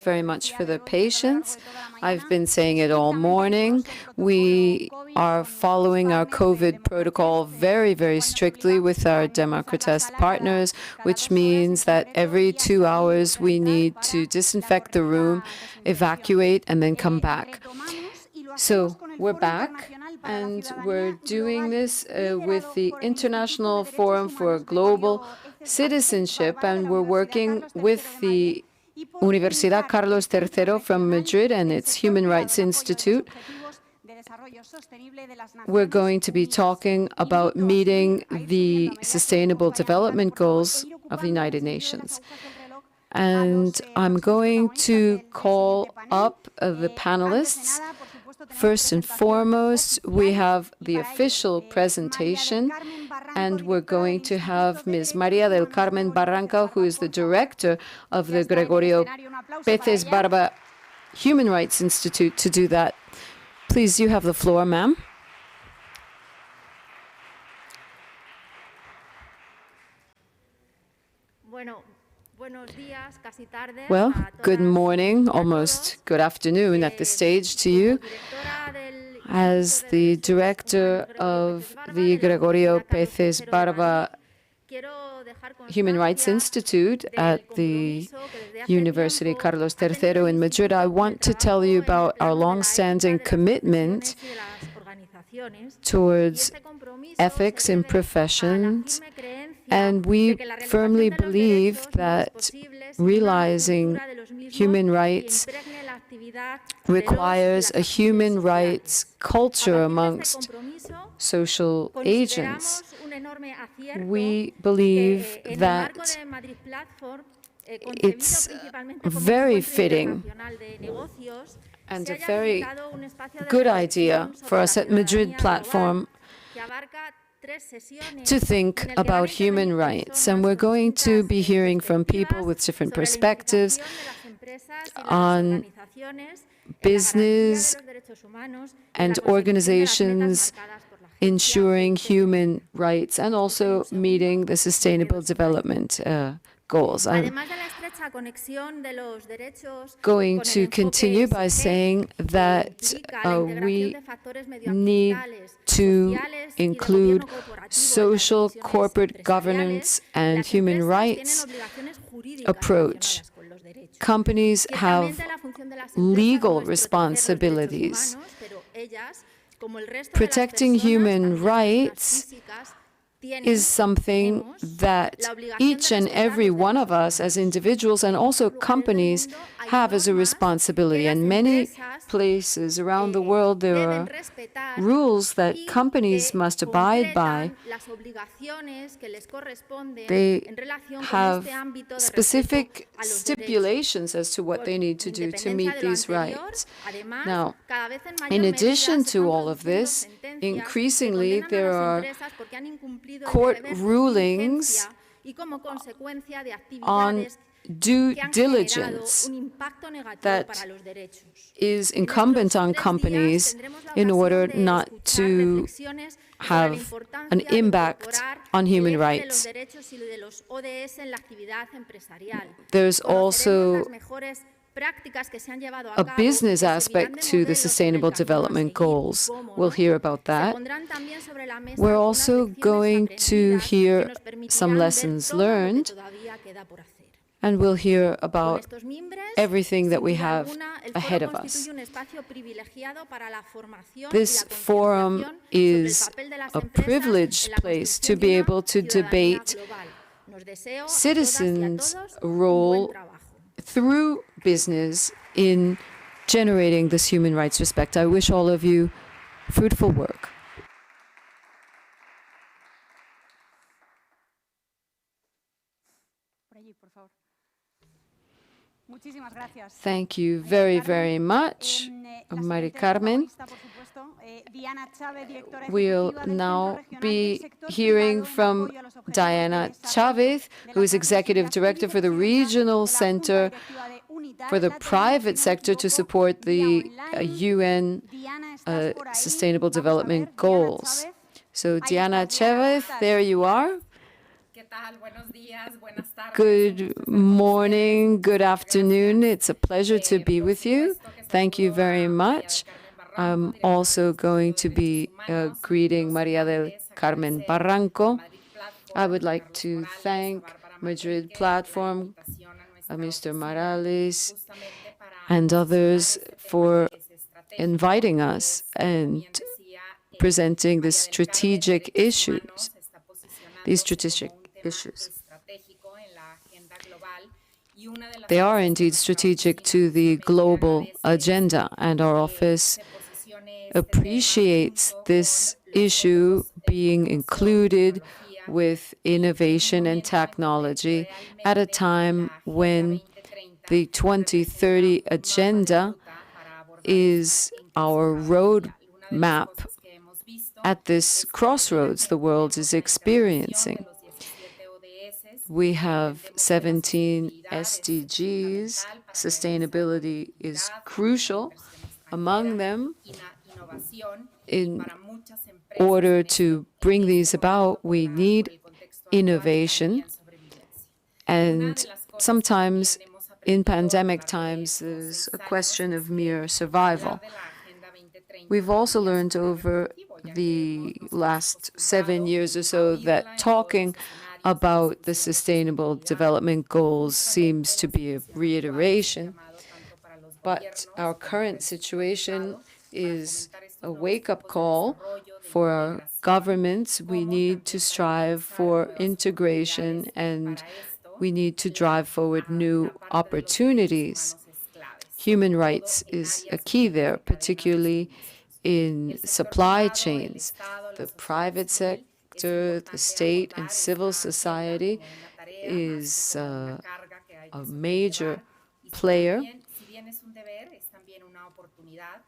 very much for the patience. I've been saying it all morning. We are following our COVID protocol very, very strictly with our Democratist partners, which means that every 2 hours we need to disinfect the room, evacuate, and then come back. So we're back, and we're doing this with the International Forum for Global Citizenship, and we're working with the Universidad Carlos III from Madrid and its Human Rights Institute. We're going to be talking about meeting the Sustainable Development Goals of the United Nations. And I'm going to call up the panelists. First and foremost, we have the official presentation, and we're going to have Ms. María del Carmen Barranca, who is the director of the Gregorio Peces Barba Human Rights Institute, to do that. Please, you have the floor, ma'am. Well, good morning, almost good afternoon at this stage to you. As the director of the Gregorio Peces Barba Human Rights Institute at the University Carlos III in Madrid, I want to tell you about our long-standing commitment towards ethics in professions, and we firmly believe that realizing human rights requires a human rights culture amongst social agents. We believe that it's very fitting and a very good idea for us at Madrid Platform to think about human rights. And we're going to be hearing from people with different perspectives on business and organizations ensuring human rights and also meeting the Sustainable Development Goals. I'm going to continue by saying that we need to include social, corporate governance, and human rights approach. Companies have legal responsibilities. Protecting human rights is something that each and every one of us as individuals and also companies have as a responsibility. And many places around the world, there are rules that companies must abide by. They have specific stipulations as to what they need to do to meet these rights. Now, in addition to all of this, increasingly there are court rulings on due diligence that is incumbent on companies in order not to have an impact on human rights. There's also a business aspect to the Sustainable Development Goals. We'll hear about that. We're also going to hear some lessons learned, and we'll hear about everything that we have ahead of us. This forum is a privileged place to be able to debate citizens' role through business in generating this human rights respect. I wish all of you fruitful work. Thank you very, very much, María Carmen. We'll now be hearing from Diana Chavez, who is Executive Director for the Regional Center for the Private Sector to support the UN Sustainable Development Goals. So Diana Chavez, there you are. Good morning, good afternoon. It's a pleasure to be with you. Thank you very much. I'm also going to be greeting Maria del Carmen Barranco. I would like to thank Madrid Platform, Mr. Morales, and others for inviting us and presenting these strategic issues. They are indeed strategic to the global agenda, and our office appreciates this issue being included with innovation and technology at a time when the 2030 agenda is our roadmap at this crossroads the world is experiencing. We have 17 SDGs. Sustainability is crucial. Among them, in order to bring these about, we need innovation. And sometimes in pandemic times, there's a question of mere survival. We've also learned over the last 7 years or so that talking about the Sustainable Development Goals seems to be a reiteration. But our current situation is a wake-up call for our governments. We need to strive for integration, and we need to drive forward new opportunities. Human rights is a key there, particularly in supply chains. The private sector, the state, and civil society is a major player.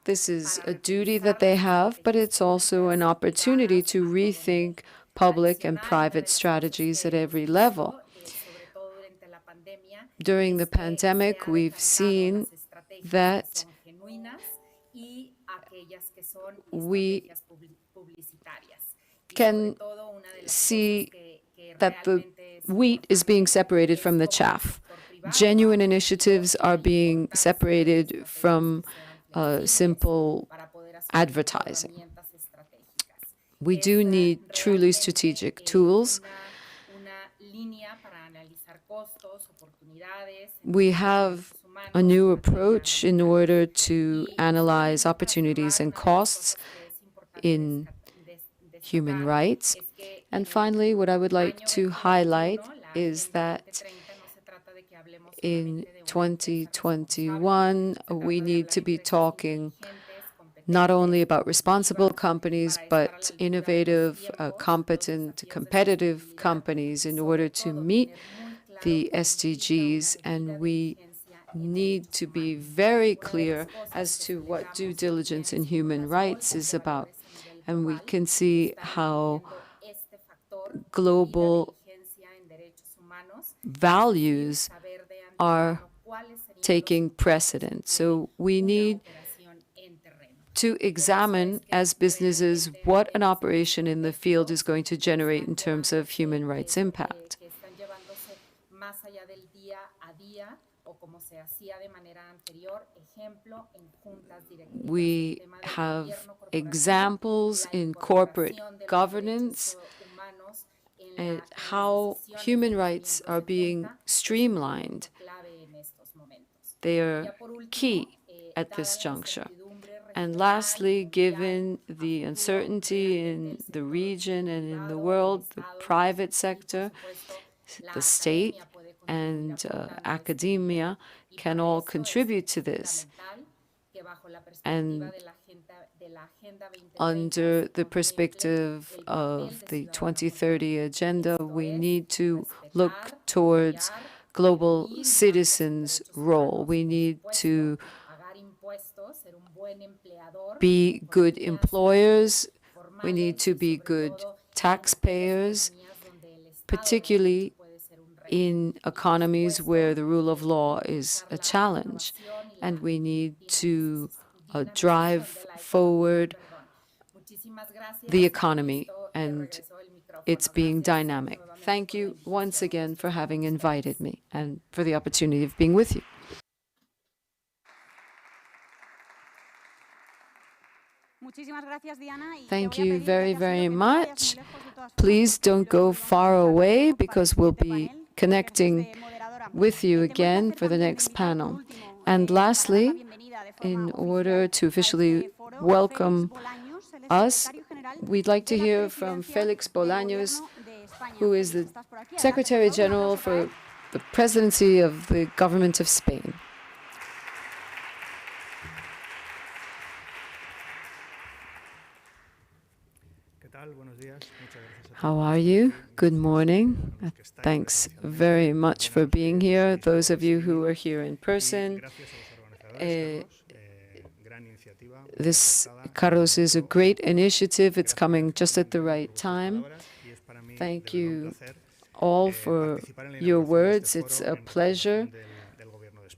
This is a duty that they have, but it's also an opportunity to rethink public and private strategies at every level. During the pandemic, we've seen that we can see that the wheat is being separated from the chaff. Genuine initiatives are being separated from simple advertising. We do need truly strategic tools. We have a new approach in order to analyze opportunities and costs in human rights. And finally, what I would like to highlight is that in 2021, we need to be talking not only about responsible companies, but innovative, competent, competitive companies in order to meet the SDGs. And we need to be very clear as to what due diligence in human rights is about. And we can see how global values are taking precedent. So we need to examine as businesses what an operation in the field is going to generate in terms of human rights impact. We have examples in corporate governance and how human rights are being streamlined. They are key at this juncture. And lastly, given the uncertainty in the region and in the world, the private sector, the state, and academia can all contribute to this. And under the perspective of the 2030 agenda, we need to look towards global citizens' role. We need to be good employers. We need to be good taxpayers, particularly in economies where the rule of law is a challenge. And we need to drive forward the economy. And it's being dynamic. Thank you once again for having invited me and for the opportunity of being with you. Thank you very, very much. Please don't go far away because we'll be connecting with you again for the next panel. And lastly, in order to officially welcome us, we'd like to hear from Felix Bolaños, who is the Secretary General for the Presidency of the Government of Spain. How are you? Good morning. Thanks very much for being here. Those of you who are here in person, this, Carlos, is a great initiative. It's coming just at the right time. Thank you all for your words. It's a pleasure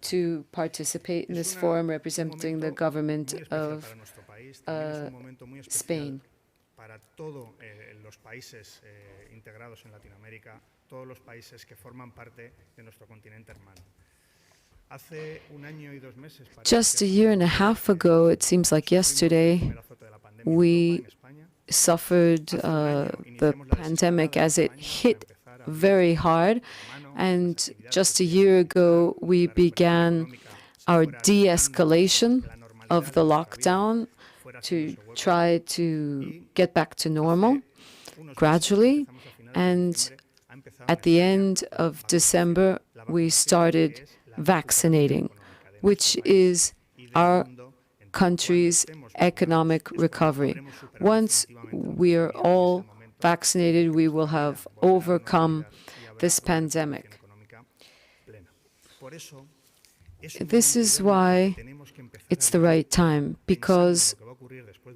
to participate in this forum representing the government of Spain. Para todos los países integrados en Latinoamérica, todos los países que forman parte de nuestro continente hermano. Just a year and a half ago, it seems like yesterday, we suffered the pandemic as it hit very hard. And just a year ago, we began our de-escalation of the lockdown to try to get back to normal gradually. And at the end of December, we started vaccinating, which is our country's economic recovery. Once we are all vaccinated, we will have overcome this pandemic. This is why it's the right time, because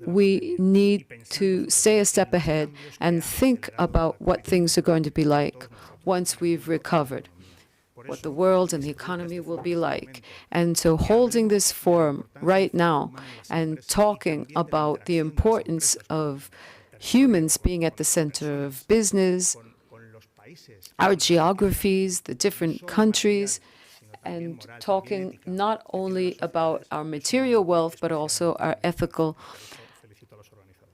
we need to stay a step ahead and think about what things are going to be like once we've recovered, what the world and the economy will be like. And so holding this forum right now and talking about the importance of humans being at the center of business, our geographies, the different countries, and talking not only about our material wealth, but also our ethical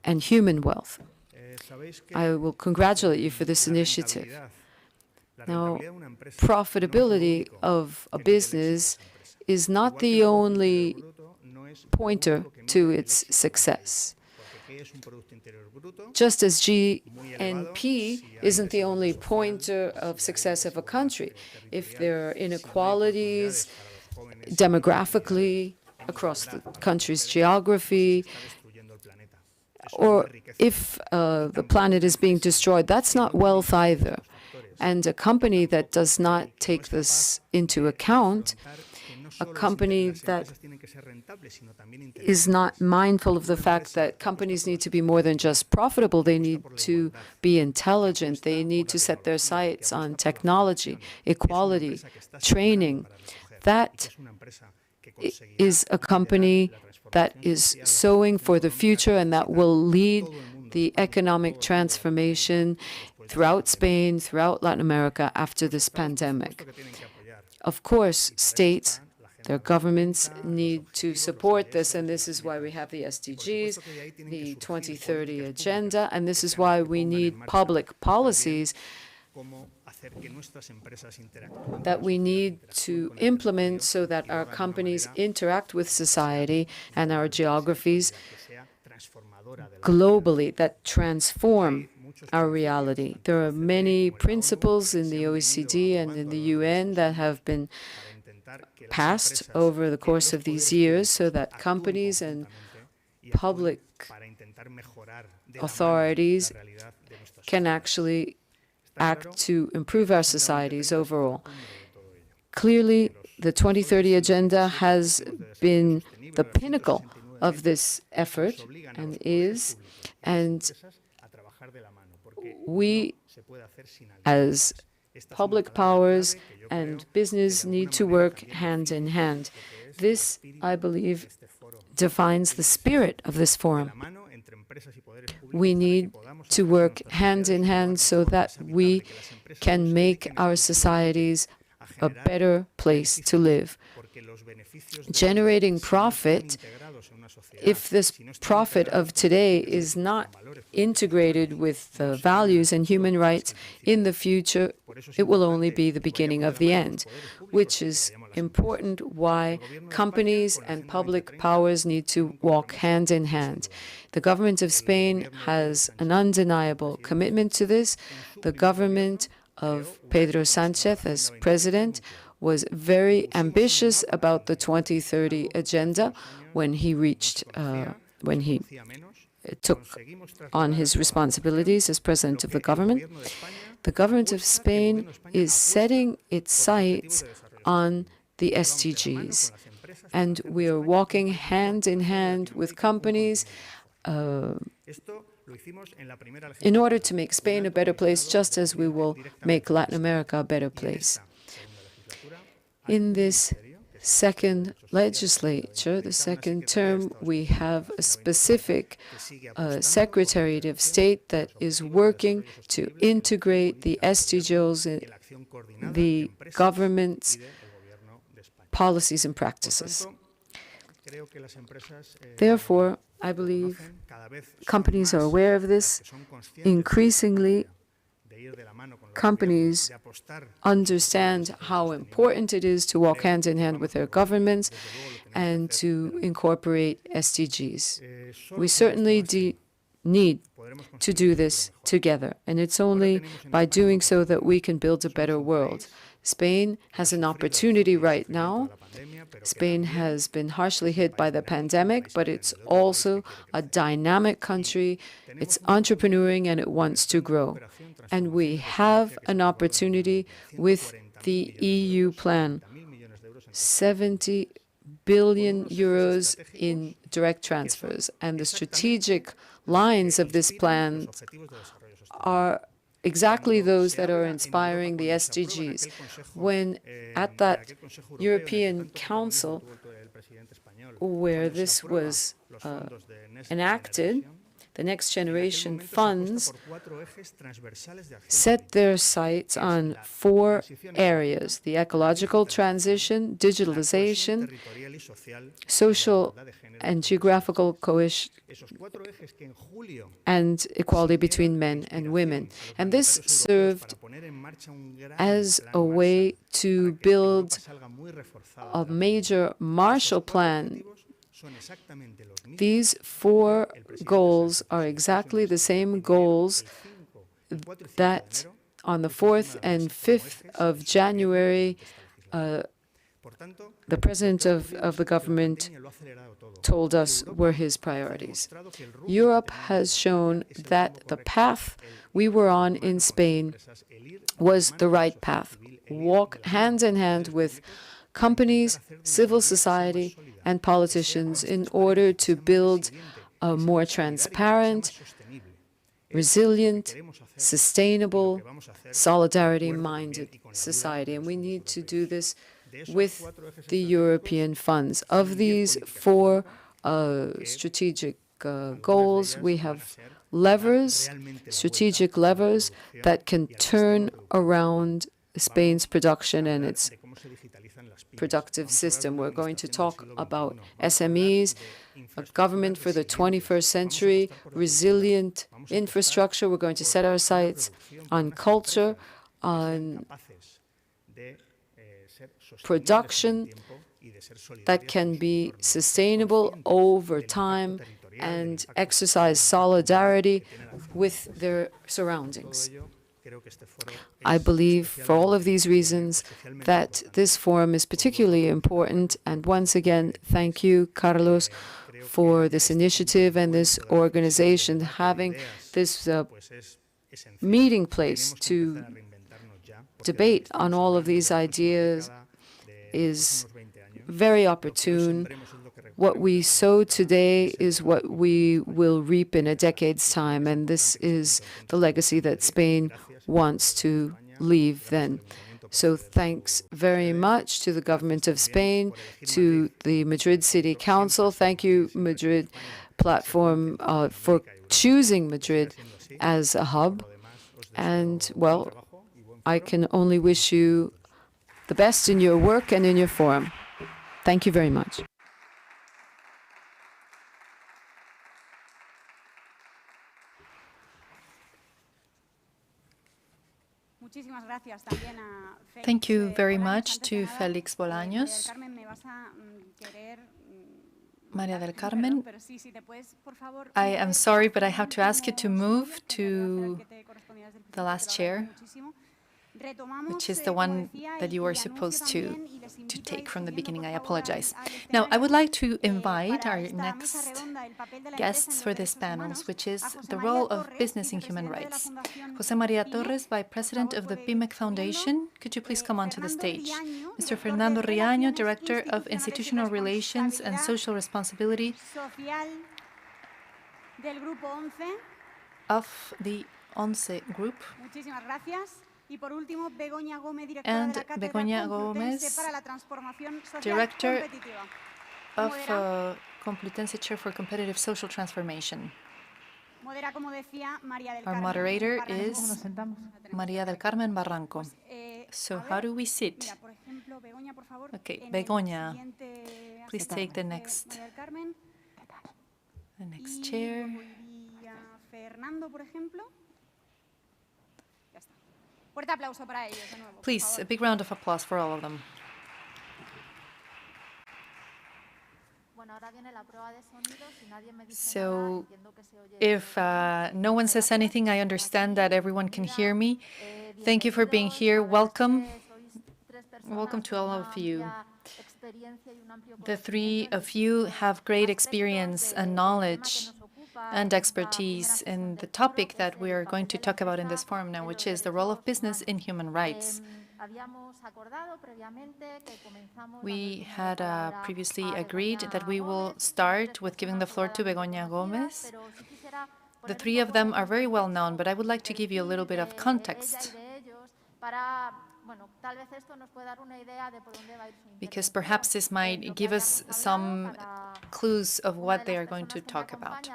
and human wealth. I will congratulate you for this initiative. Now, profitability of a business is not the only pointer to its success. Just as GNP isn't the only pointer of success of a country. If there are inequalities demographically across the country's geography, or if the planet is being destroyed, that's not wealth either. And a company that does not take this into account, a company that is not mindful of the fact that companies need to be more than just profitable, they need to be intelligent, they need to set their sights on technology, equality, training. That is a company that is sowing for the future and that will lead the economic transformation throughout Spain, throughout Latin America after this pandemic. Of course, states, their governments need to support this, and this is why we have the SDGs, the 2030 Agenda, and this is why we need public policies that we need to implement so that our companies interact with society and our geographies globally, that transform our reality. There are many principles in the OECD and in the UN that have been passed over the course of these years so that companies and public authorities can actually act to improve our societies overall. Clearly, the 2030 Agenda has been the pinnacle of this effort and we, as public powers and business, need to work hand in hand. This, I believe, defines the spirit of this forum. We need to work hand in hand so that we can make our societies a better place to live. Generating profit, if this profit of today is not integrated with the values and human rights in the future, it will only be the beginning of the end, which is important why companies and public powers need to walk hand in hand. The government of Spain has an undeniable commitment to this. The government of Pedro Sánchez as president was very ambitious about the 2030 agenda when he took on his responsibilities as president of the government. The government of Spain is setting its sights on the SDGs, and we are walking hand in hand with companies in order to make Spain a better place, just as we will make Latin America a better place. In this second legislature, the second term, we have a specific Secretariat of State that is working to integrate the SDGs in the government's policies and practices. Therefore, I believe companies are aware of this. Increasingly, companies understand how important it is to walk hand in hand with their governments and to incorporate SDGs. We certainly need to do this together, and it's only by doing so that we can build a better world. Spain has an opportunity right now. Spain has been harshly hit by the pandemic, but it's also a dynamic country. It's entrepreneuring and it wants to grow. And we have an opportunity with the EU plan, 70 billion euros in direct transfers. And the strategic lines of this plan are exactly those that are inspiring the SDGs. When at that European Council, where this was enacted, the Next Generation funds set their sights on 4 areas: the ecological transition, digitalization, social and geographical cohesion, and equality between men and women. And this served as a way to build a major Marshall Plan. These 4 goals are exactly the same goals that on the 4th and 5th of January, the president of the government told us were his priorities. Europe has shown that the path we were on in Spain was the right path. Walk hand in hand with companies, civil society, and politicians in order to build a more transparent, resilient, sustainable, solidarity-minded society. And we need to do this with the European funds. Of these 4 strategic goals, we have levers, strategic levers that can turn around Spain's production and its productive system. We're going to talk about SMEs, a government for the 21st century, resilient infrastructure. We're going to set our sights on culture, on production that can be sustainable over time and exercise solidarity with their surroundings. I believe, for all of these reasons, that this forum is particularly important. And once again, thank you, Carlos, for this initiative and this organization. Having this meeting place to debate on all of these ideas is very opportune. What we sow today is what we will reap in a decade's time, and this is the legacy that Spain wants to leave then. So thanks very much to the government of Spain, to the Madrid City Council. Thank you, Madrid platform for choosing Madrid as a hub. And, well, I can only wish you the best in your work and in your forum. Thank you very much. Thank you very much to Félix Bolaños. María del Carmen, I am sorry, but I have to ask you to move to the last chair, which is the one that you were supposed to take from the beginning. I apologize. Now, I would like to invite our next guests for this panel, which is the role of business in human rights. José María Torres, Vice President of the PIMEC Foundation, could you please come onto the stage? Mr. Fernando Riaño, Director of Institutional Relations and Social Responsibility of the ONCE Group. And Begoña Gómez, Director of Complutense Chair for Competitive Social Transformation. Our moderator is María del Carmen Barranco. So how do we sit? Okay, Begoña, please take the next chair. Please, a big round of applause for all of them. So, if no one says anything, I understand that everyone can hear me. Thank you for being here. Welcome. Welcome to all of you. The three of you have great experience and knowledge and expertise in the topic that we are going to talk about in this forum now, which is the role of business in human rights. We had previously agreed that we will start with giving the floor to Begoña Gómez. The three of them are very well known, but I would like to give you a little bit of context, because perhaps this might give us some clues of what they are going to talk about.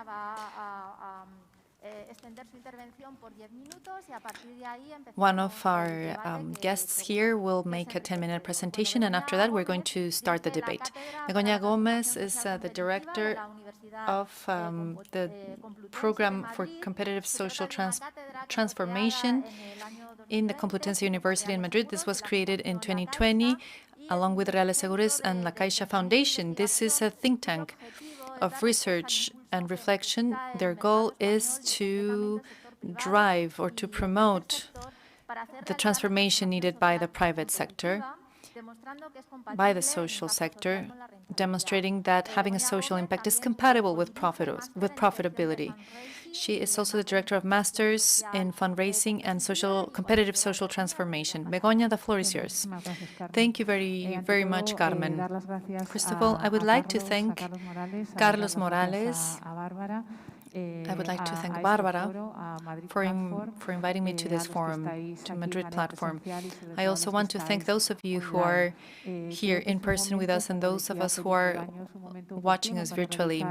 One of our guests here will make a 10-minute presentation, and after that we're going to start the debate. Begoña Gómez is the director of the Program for Competitive Social Transformation in the Complutense University in Madrid. This was created in 2020 along with Reales Seguros and La Caixa Foundation. This is a think tank of research and reflection. Their goal is to drive or to promote the transformation needed by the private sector, by the social sector, demonstrating that having a social impact is compatible with profitability. She is also the Director of Masters in Fundraising and Competitive Social Transformation. Begoña, the floor is yours. Thank you very much, Carmen. First of all, I would like to thank Carlos Morales. I would like to thank Bárbara for inviting me to this forum, to Madrid platform. I also want to thank those of you who are here in person with us and those of us who are watching us virtually.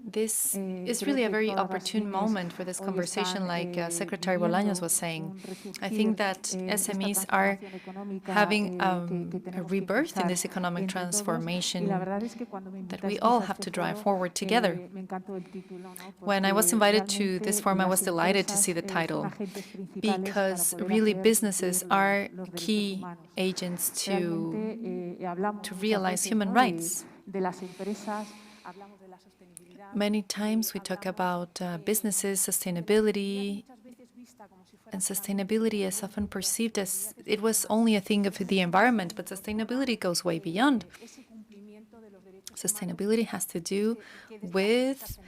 This is really a very opportune moment for this conversation, like Secretary Bolaños was saying. I think that SMEs are having a rebirth in this economic transformation that we all have to drive forward together. When I was invited to this forum, I was delighted to see the title, because really businesses are key agents to realize human rights. Many times we talk about businesses, sustainability, and sustainability is often perceived as it was only a thing of the environment, but sustainability goes way beyond. Sustainability has to do with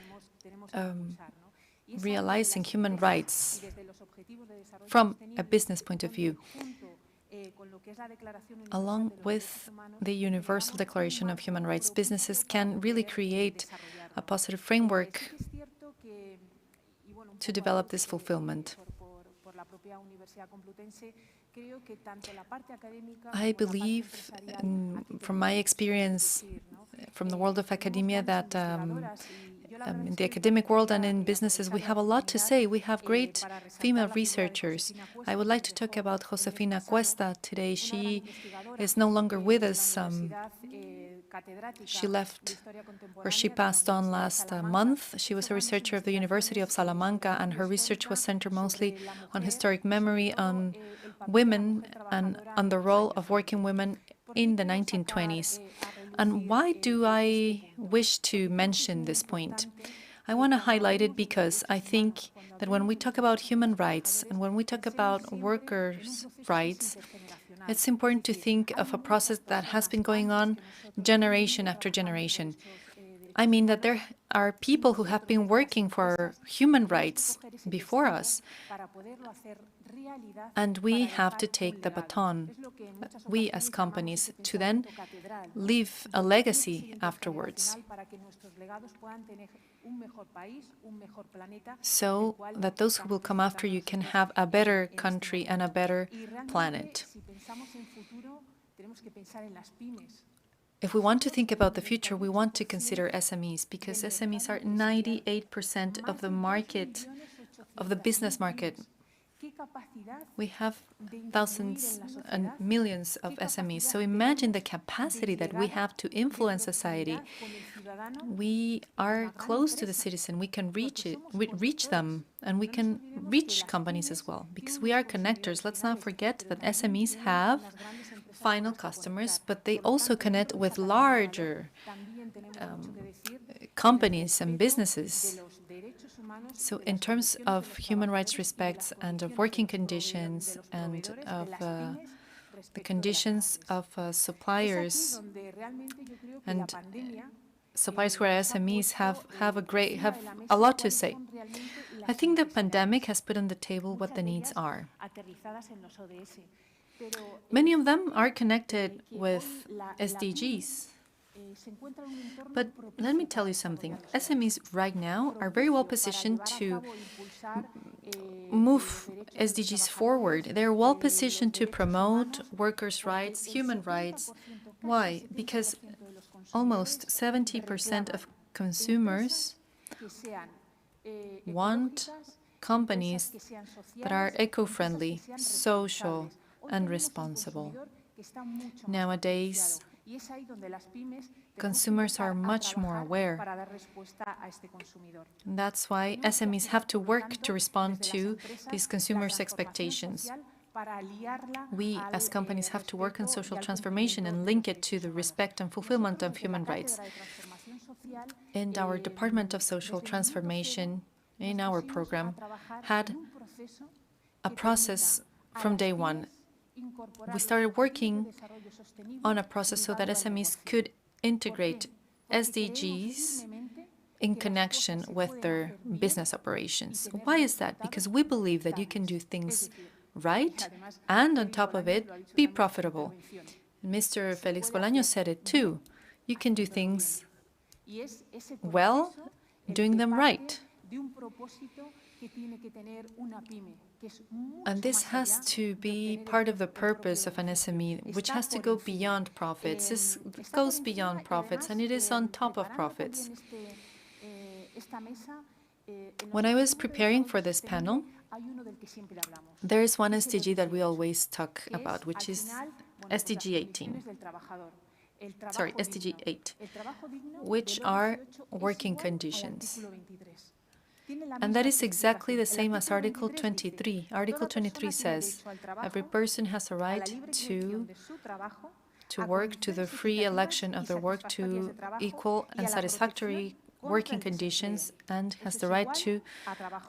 realizing human rights from a business point of view. Along with the Universal Declaration of Human Rights, businesses can really create a positive framework to develop this fulfillment. I believe, from my experience from the world of academia, that in the academic world and in businesses, we have a lot to say. We have great female researchers. I would like to talk about Josefina Cuesta today. She is no longer with us. She left, or she passed on last month. She was a researcher of the University of Salamanca, and her research was centered mostly on historic memory, on women, and on the role of working women in the 1920s. And why do I wish to mention this point? I want to highlight it because I think that when we talk about human rights and when we talk about workers' rights, it's important to think of a process that has been going on generation after generation. I mean that there are people who have been working for human rights before us, and we have to take the baton, we as companies, to then leave a legacy afterwards, so that those who will come after you can have a better country and a better planet. If we want to think about the future, we want to consider SMEs, because SMEs are 98% of the market, of the business market. We have thousands and millions of SMEs. So imagine the capacity that we have to influence society. We are close to the citizen. We can reach them, and we can reach companies as well, because we are connectors. Let's not forget that SMEs have final customers, but they also connect with larger companies and businesses. So in terms of human rights respects and of working conditions and of the conditions of suppliers, and suppliers who are SMEs have a lot to say. I think the pandemic has put on the table what the needs are. Many of them are connected with SDGs. But let me tell you something. SMEs right now are very well positioned to move SDGs forward. They're well positioned to promote workers' rights, human rights. Why? Because almost 70% of consumers want companies that are eco-friendly, social, and responsible. Nowadays, consumers are much more aware. And that's why SMEs have to work to respond to these consumers' expectations. We, as companies, have to work on social transformation and link it to the respect and fulfillment of human rights. And our Department of Social Transformation, in our program, had a process from day one. We started working on a process so that SMEs could integrate SDGs in connection with their business operations. Why is that? Because we believe that you can do things right and, on top of it, be profitable. Mr. Felix Bolaños said it too. You can do things well, doing them right. And this has to be part of the purpose of an SME, which has to go beyond profits. This goes beyond profits, and it is on top of profits. When I was preparing for this panel, there is one SDG that we always talk about, which is SDG 18. Sorry, SDG 8, which are working conditions. And that is exactly the same as Article 23. Article 23 says every person has a right to work, to the free election of their work, to equal and satisfactory working conditions, and has the right to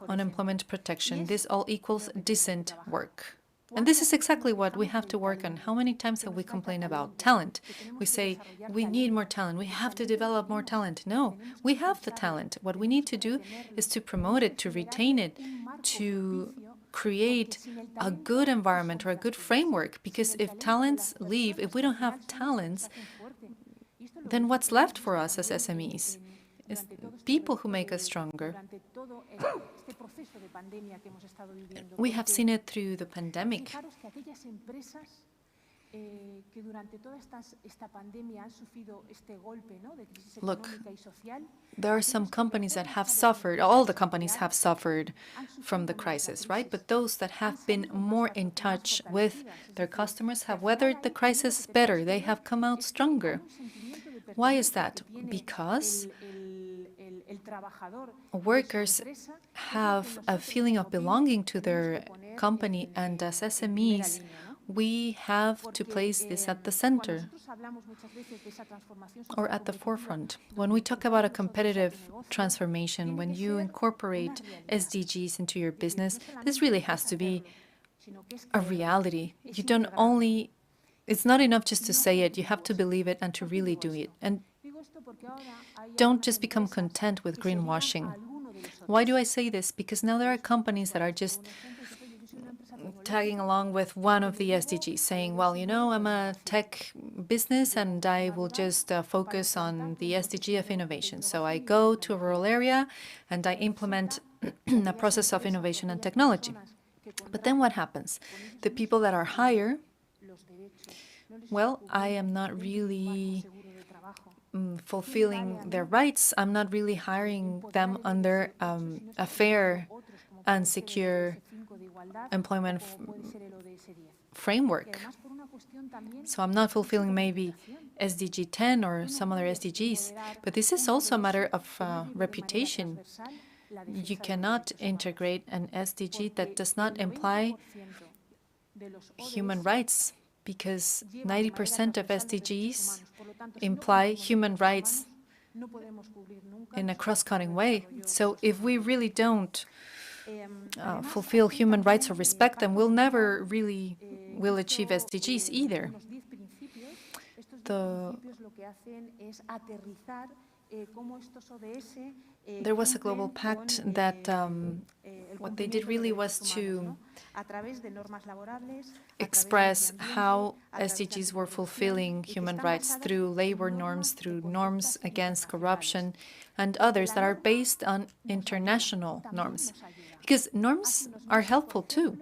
unemployment protection. This all equals decent work. And this is exactly what we have to work on. How many times have we complained about talent? We say, we need more talent, we have to develop more talent. No, we have the talent. What we need to do is to promote it, to retain it, to create a good environment or a good framework. Because if talents leave, if we don't have talents, then what's left for us as SMEs? It's people who make us stronger. We have seen it through the pandemic. Look, there are some companies that have suffered, all the companies have suffered from the crisis, right? But those that have been more in touch with their customers have weathered the crisis better. They have come out stronger. Why is that? Because workers have a feeling of belonging to their company, and as SMEs, we have to place this at the center or at the forefront. When we talk about a competitive transformation, when you incorporate SDGs into your business, this really has to be a reality. You don't only, it's not enough just to say it, you have to believe it and to really do it. And don't just become content with greenwashing. Why do I say this? Because now there are companies that are just tagging along with one of the SDGs, saying, well, you know, I'm a tech business and I will just focus on the SDG of innovation. So I go to a rural area and I implement a process of innovation and technology. But then what happens? The people that are higher, well, I am not really fulfilling their rights. I'm not really hiring them under a fair and secure employment framework. So I'm not fulfilling maybe SDG 10 or some other SDGs, but this is also a matter of reputation. You cannot integrate an SDG that does not imply human rights, because 90% of SDGs imply human rights in a cross-cutting way. So if we really don't fulfill human rights or respect them, we'll never really will achieve SDGs either. There was a global pact that what they did really was to express how SDGs were fulfilling human rights through labor norms, through norms against corruption, and others that are based on international norms. Because norms are helpful too.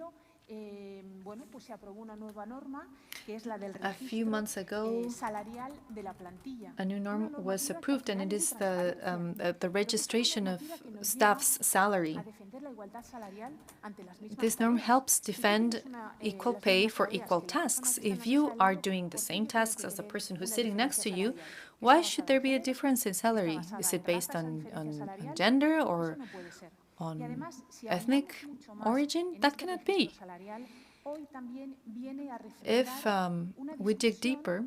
A few months ago, a new norm was approved, and it is the registration of staff's salary. This norm helps defend equal pay for equal tasks. If you are doing the same tasks as the person who's sitting next to you, why should there be a difference in salary? Is it based on gender or on ethnic origin? That cannot be. If we dig deeper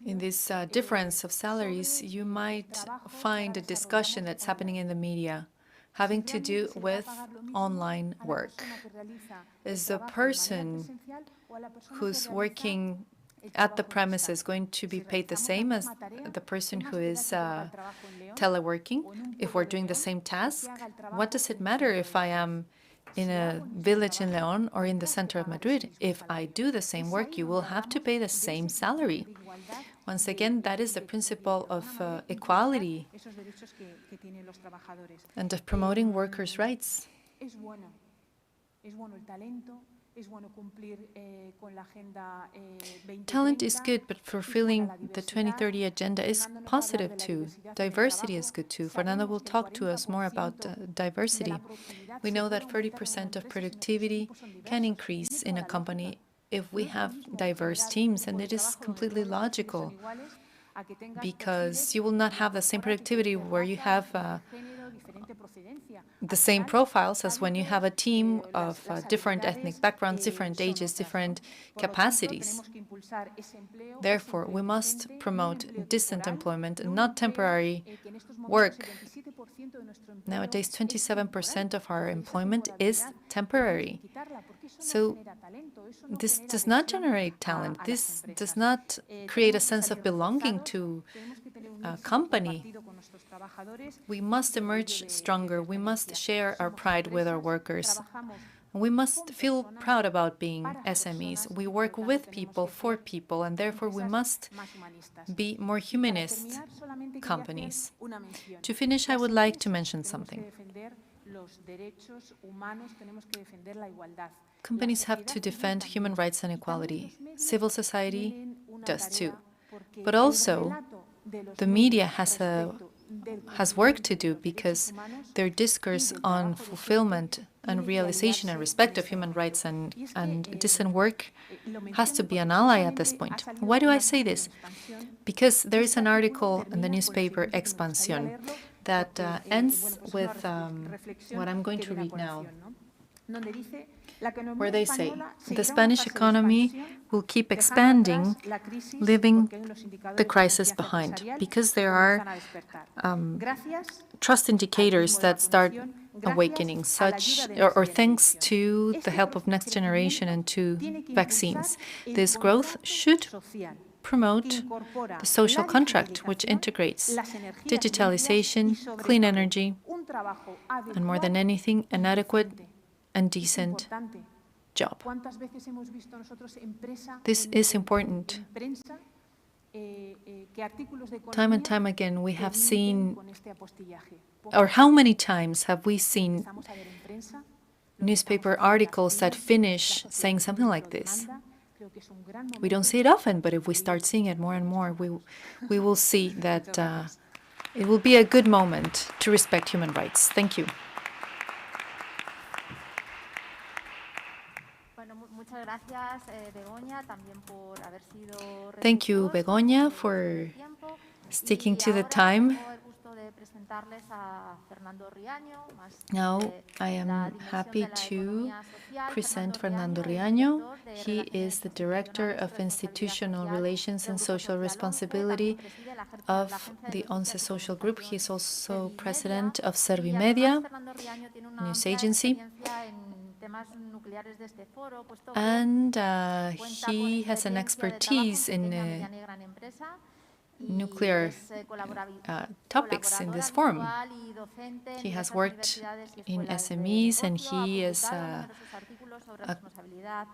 in this difference of salaries, you might find a discussion that's happening in the media having to do with online work. Is the person who's working at the premises going to be paid the same as the person who is teleworking? If we're doing the same task, what does it matter if I am in a village in León or in the center of Madrid? If I do the same work, you will have to pay the same salary. Once again, that is the principle of equality and of promoting workers' rights. Talent is good, but fulfilling the 2030 agenda is positive too. Diversity is good too. Fernando will talk to us more about diversity. We know that 30% of productivity can increase in a company if we have diverse teams, and it is completely logical, because you will not have the same productivity where you have the same profiles as when you have a team of different ethnic backgrounds, different ages, different capacities. Therefore, we must promote decent employment and not temporary work. Nowadays, 27% of our employment is temporary. So this does not generate talent. This does not create a sense of belonging to a company. We must emerge stronger. We must share our pride with our workers. We must feel proud about being SMEs. We work with people, for people, and therefore we must be more humanist companies. To finish, I would like to mention something. Companies have to defend human rights and equality. Civil society does too. But also, the media has work to do because their discourse on fulfillment and realization and respect of human rights and decent work has to be an ally at this point. Why do I say this? Because there is an article in the newspaper Expansión that ends with what I'm going to read now, where they say, the Spanish economy will keep expanding, leaving the crisis behind, because there are trust indicators that start awakening, or thanks to the help of Next Generation and to vaccines. This growth should promote the social contract, which integrates digitalization, clean energy, and more than anything, an adequate and decent job. This is important. Time and time again, we have seen, or how many times have we seen newspaper articles that finish saying something like this? We don't see it often, but if we start seeing it more and more, we will see that it will be a good moment to respect human rights. Thank you. Thank you, Begoña, for sticking to the time. Now, I am happy to present Fernando Riaño. He is the Director of Institutional Relations and Social Responsibility of the ONCE Social Group. He is also President of Servimedia, news agency. And he has an expertise in nuclear topics in this forum. He has worked in SMEs, and he is a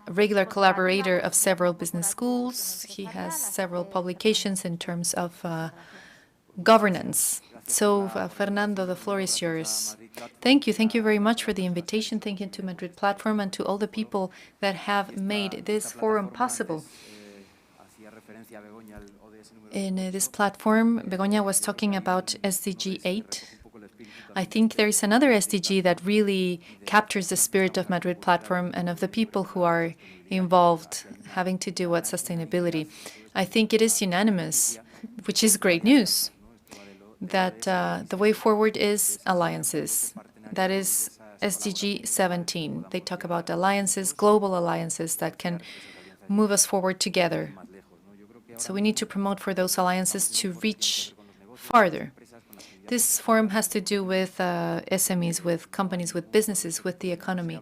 regular collaborator of several business schools. He has several publications in terms of governance. So, Fernando, the floor is yours. Thank you. Thank you very much for the invitation. Thank you to Madrid Platform and to all the people that have made this forum possible. In this platform, Begoña was talking about SDG 8. I think there is another SDG that really captures the spirit of Madrid Platform and of the people who are involved having to do with sustainability. I think it is unanimous, which is great news, that the way forward is alliances. That is SDG 17. They talk about alliances, global alliances that can move us forward together. So we need to promote for those alliances to reach farther. This forum has to do with SMEs, with companies, with businesses, with the economy.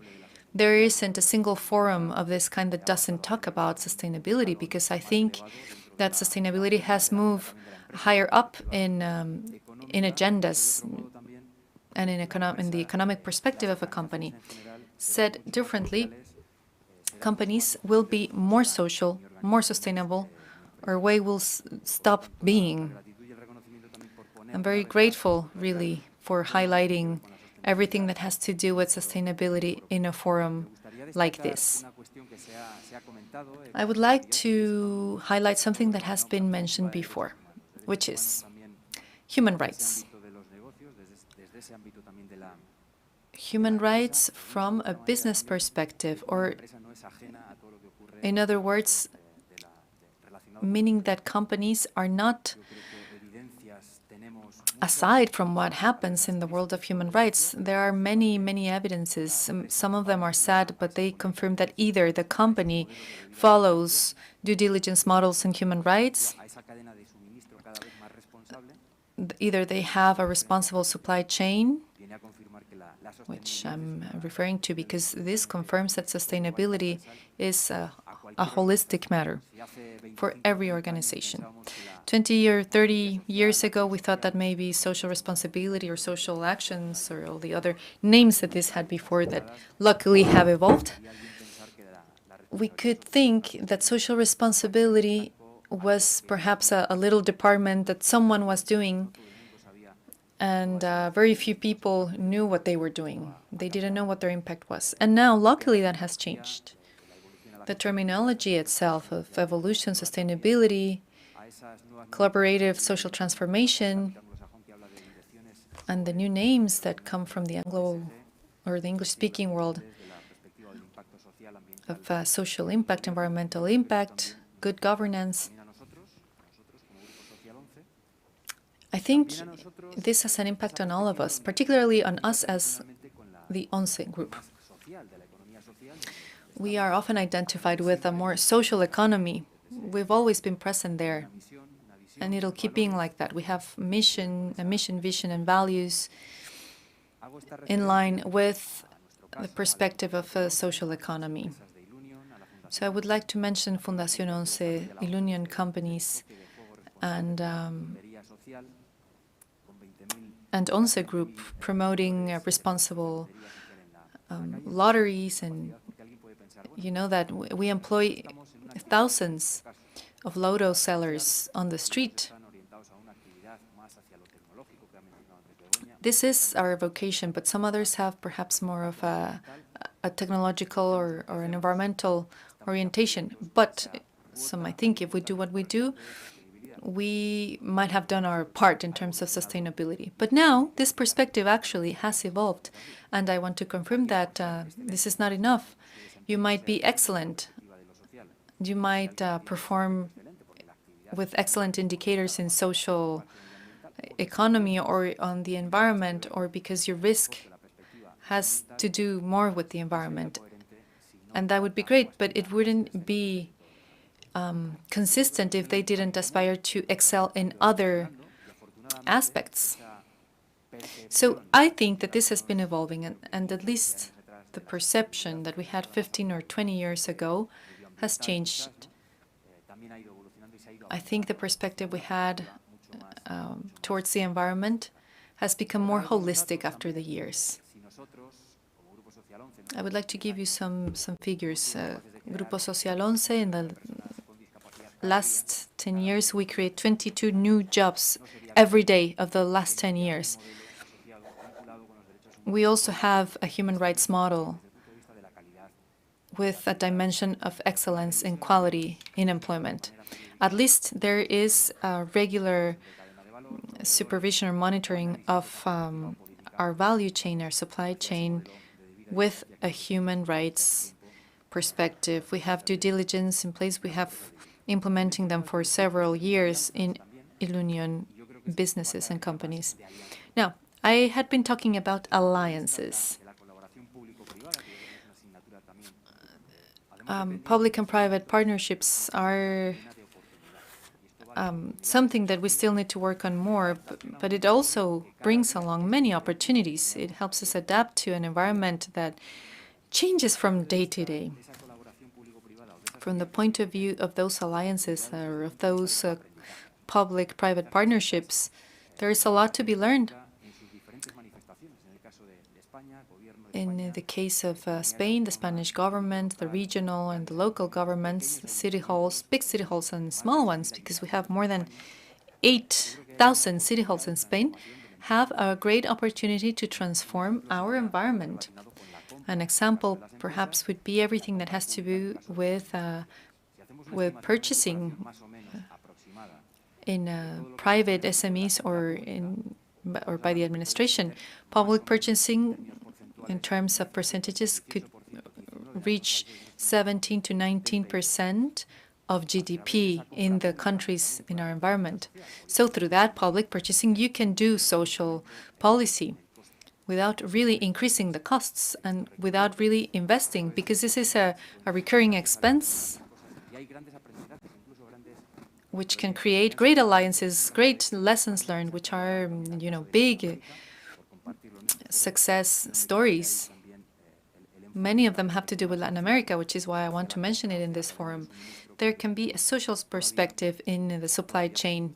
There isn't a single forum of this kind that doesn't talk about sustainability, because I think that sustainability has moved higher up in agendas and in the economic perspective of a company. Said differently, companies will be more social, more sustainable, our way will stop being. I'm very grateful, really, for highlighting everything that has to do with sustainability in a forum like this. I would like to highlight something that has been mentioned before, which is human rights. Human rights from a business perspective, or in other words, meaning that companies are not aside from what happens in the world of human rights. There are many, many evidences. Some of them are sad, but they confirm that either the company follows due diligence models in human rights, either they have a responsible supply chain, which I'm referring to because this confirms that sustainability is a holistic matter. for every organization. 20 or 30 years ago, we thought that maybe social responsibility or social actions or all the other names that this had before that luckily have evolved, we could think that social responsibility was perhaps a little department that someone was doing, and very few people knew what they were doing. They didn't know what their impact was. And now, luckily, that has changed. The terminology itself of evolution, sustainability, collaborative social transformation, and the new names that come from the Anglo or the English-speaking world of social impact, environmental impact, good governance. I think this has an impact on all of us, particularly on us as the ONCE group. We are often identified with a more social economy. We've always been present there, and it'll keep being like that. We have a mission, vision, and values in line with the perspective of a social economy. So I would like to mention Fundación ONCE, Ilunion companies, and ONCE Group promoting responsible lotteries, and you know that we employ thousands of Lotto sellers on the street. This is our vocation, but some others have perhaps more of a technological or an environmental orientation. But some might think if we do what we do, we might have done our part in terms of sustainability. But now this perspective actually has evolved, and I want to confirm that this is not enough. You might be excellent. You might perform with excellent indicators in social economy or on the environment, or because your risk has to do more with the environment. And that would be great, but it wouldn't be consistent if they didn't aspire to excel in other aspects. So I think that this has been evolving, and at least the perception that we had 15 or 20 years ago has changed. I think the perspective we had towards the environment has become more holistic after the years. I would like to give you some figures. Grupo Social Once, in the last 10 years, we create 22 new jobs every day of the last 10 years. We also have a human rights model with a dimension of excellence and quality in employment. At least there is a regular supervision or monitoring of our value chain, our supply chain, with a human rights perspective. We have due diligence in place. We have implementing them for several years in Ilunion businesses and companies. Now, I had been talking about alliances. Public and private partnerships are something that we still need to work on more, but it also brings along many opportunities. It helps us adapt to an environment that changes from day to day. From the point of view of those alliances or of those public-private partnerships, there is a lot to be learned. In the case of Spain, the Spanish government, the regional and the local governments, city halls, big city halls and small ones, because we have more than 8,000 city halls in Spain, have a great opportunity to transform our environment. An example perhaps would be everything that has to do with purchasing in private SMEs or by the administration. Public purchasing in terms of percentages could reach 17 to 19% of GDP in the countries in our environment. So through that public purchasing, you can do social policy without really increasing the costs and without really investing, because this is a recurring expense which can create great alliances, great lessons learned, which are, big success stories. Many of them have to do with Latin America, which is why I want to mention it in this forum. there can be a social perspective in the supply chain.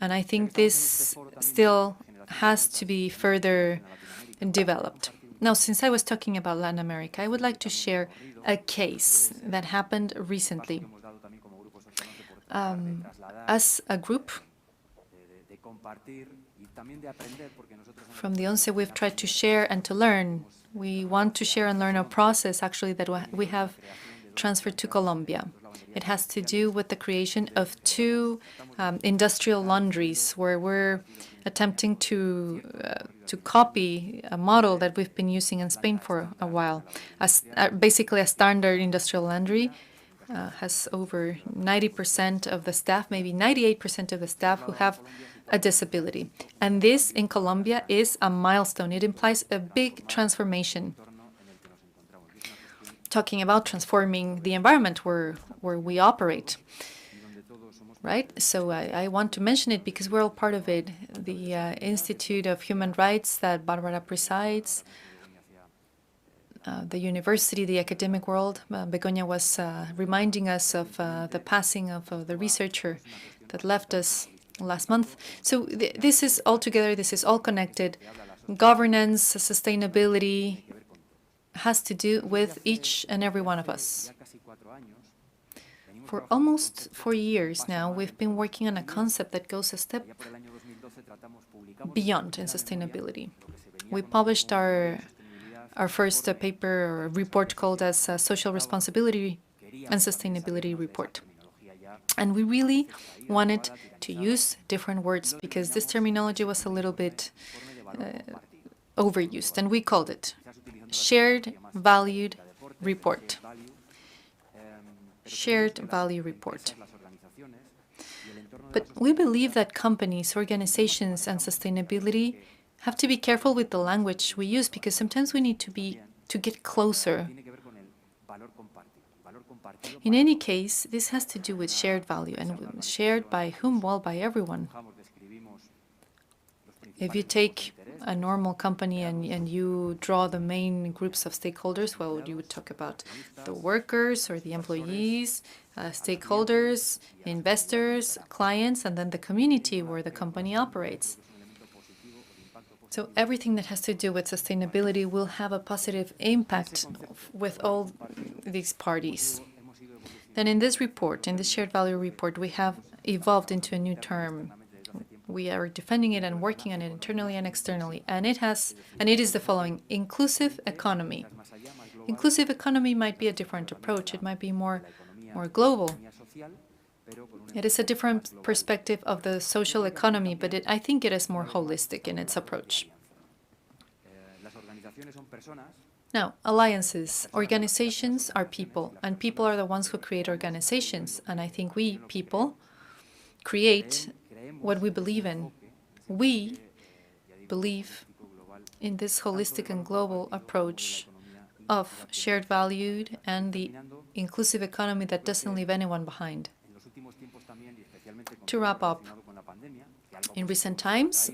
And I think this still has to be further developed. Now, since I was talking about Latin America, I would like to share a case that happened recently. As a group, from the onset, we've tried to share and to learn. We want to share and learn a process, actually, that we have transferred to Colombia. It has to do with the creation of two industrial laundries, where we're attempting to copy a model that we've been using in Spain for a while. Basically, a standard industrial laundry has over 90% of the staff, maybe 98% of the staff, who have a disability. And this, in Colombia, is a milestone. It implies a big transformation. Talking about transforming the environment where we operate, right? So I want to mention it because we're all part of it. The Institute of Human Rights that Barbara presides, the university, the academic world. Begoña was reminding us of the passing of the researcher that left us last month. So this is all together, this is all connected. Governance, sustainability has to do with each and every one of us. For almost 4 years now, we've been working on a concept that goes a step beyond in sustainability. We published our first paper or report called as Social Responsibility and Sustainability Report. And we really wanted to use different words because this terminology was a little bit overused, and we called it Shared Valued Report. Shared Value Report. But we believe that companies, organizations, and sustainability have to be careful with the language we use, because sometimes we need to get closer. In any case, this has to do with shared value, and shared by whom? Well, by everyone. If you take a normal company and you draw the main groups of stakeholders, well, you would talk about the workers or the employees, stakeholders, investors, clients, and then the community where the company operates. So everything that has to do with sustainability will have a positive impact with all these parties. Then in this report, in this shared value report, we have evolved into a new term. We are defending it and working on it internally and externally, and it is the following: inclusive economy. Inclusive economy might be a different approach. It might be more global. It is a different perspective of the social economy, but I think it is more holistic in its approach. Now, alliances. Organizations are people, and people are the ones who create organizations. And I think we, people, create what we believe in. We believe in this holistic and global approach of shared value and the inclusive economy that doesn't leave anyone behind. To wrap up, in recent times,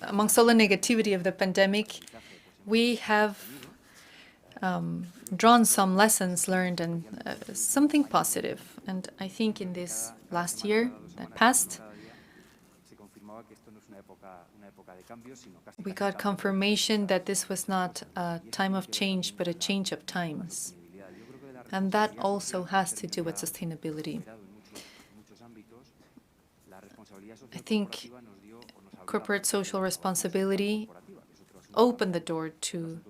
amongst all the negativity of the pandemic, we have drawn some lessons learned and something positive. And I think in this last year that passed, we got confirmation that this was not a time of change, but a change of times. And that also has to do with sustainability. I think corporate social responsibility opened the door to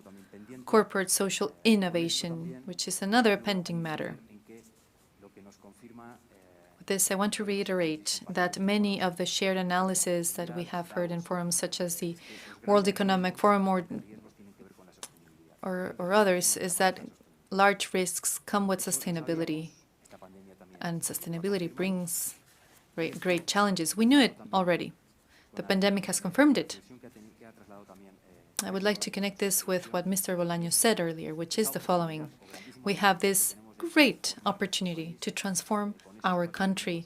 corporate social innovation, which is another pending matter. With this, I want to reiterate that many of the shared analyses that we have heard in forums such as the World Economic Forum or others is that large risks come with sustainability, and sustainability brings great challenges. We knew it already. The pandemic has confirmed it. I would like to connect this with what Mr. Bolaños said earlier, which is the following. We have this great opportunity to transform our country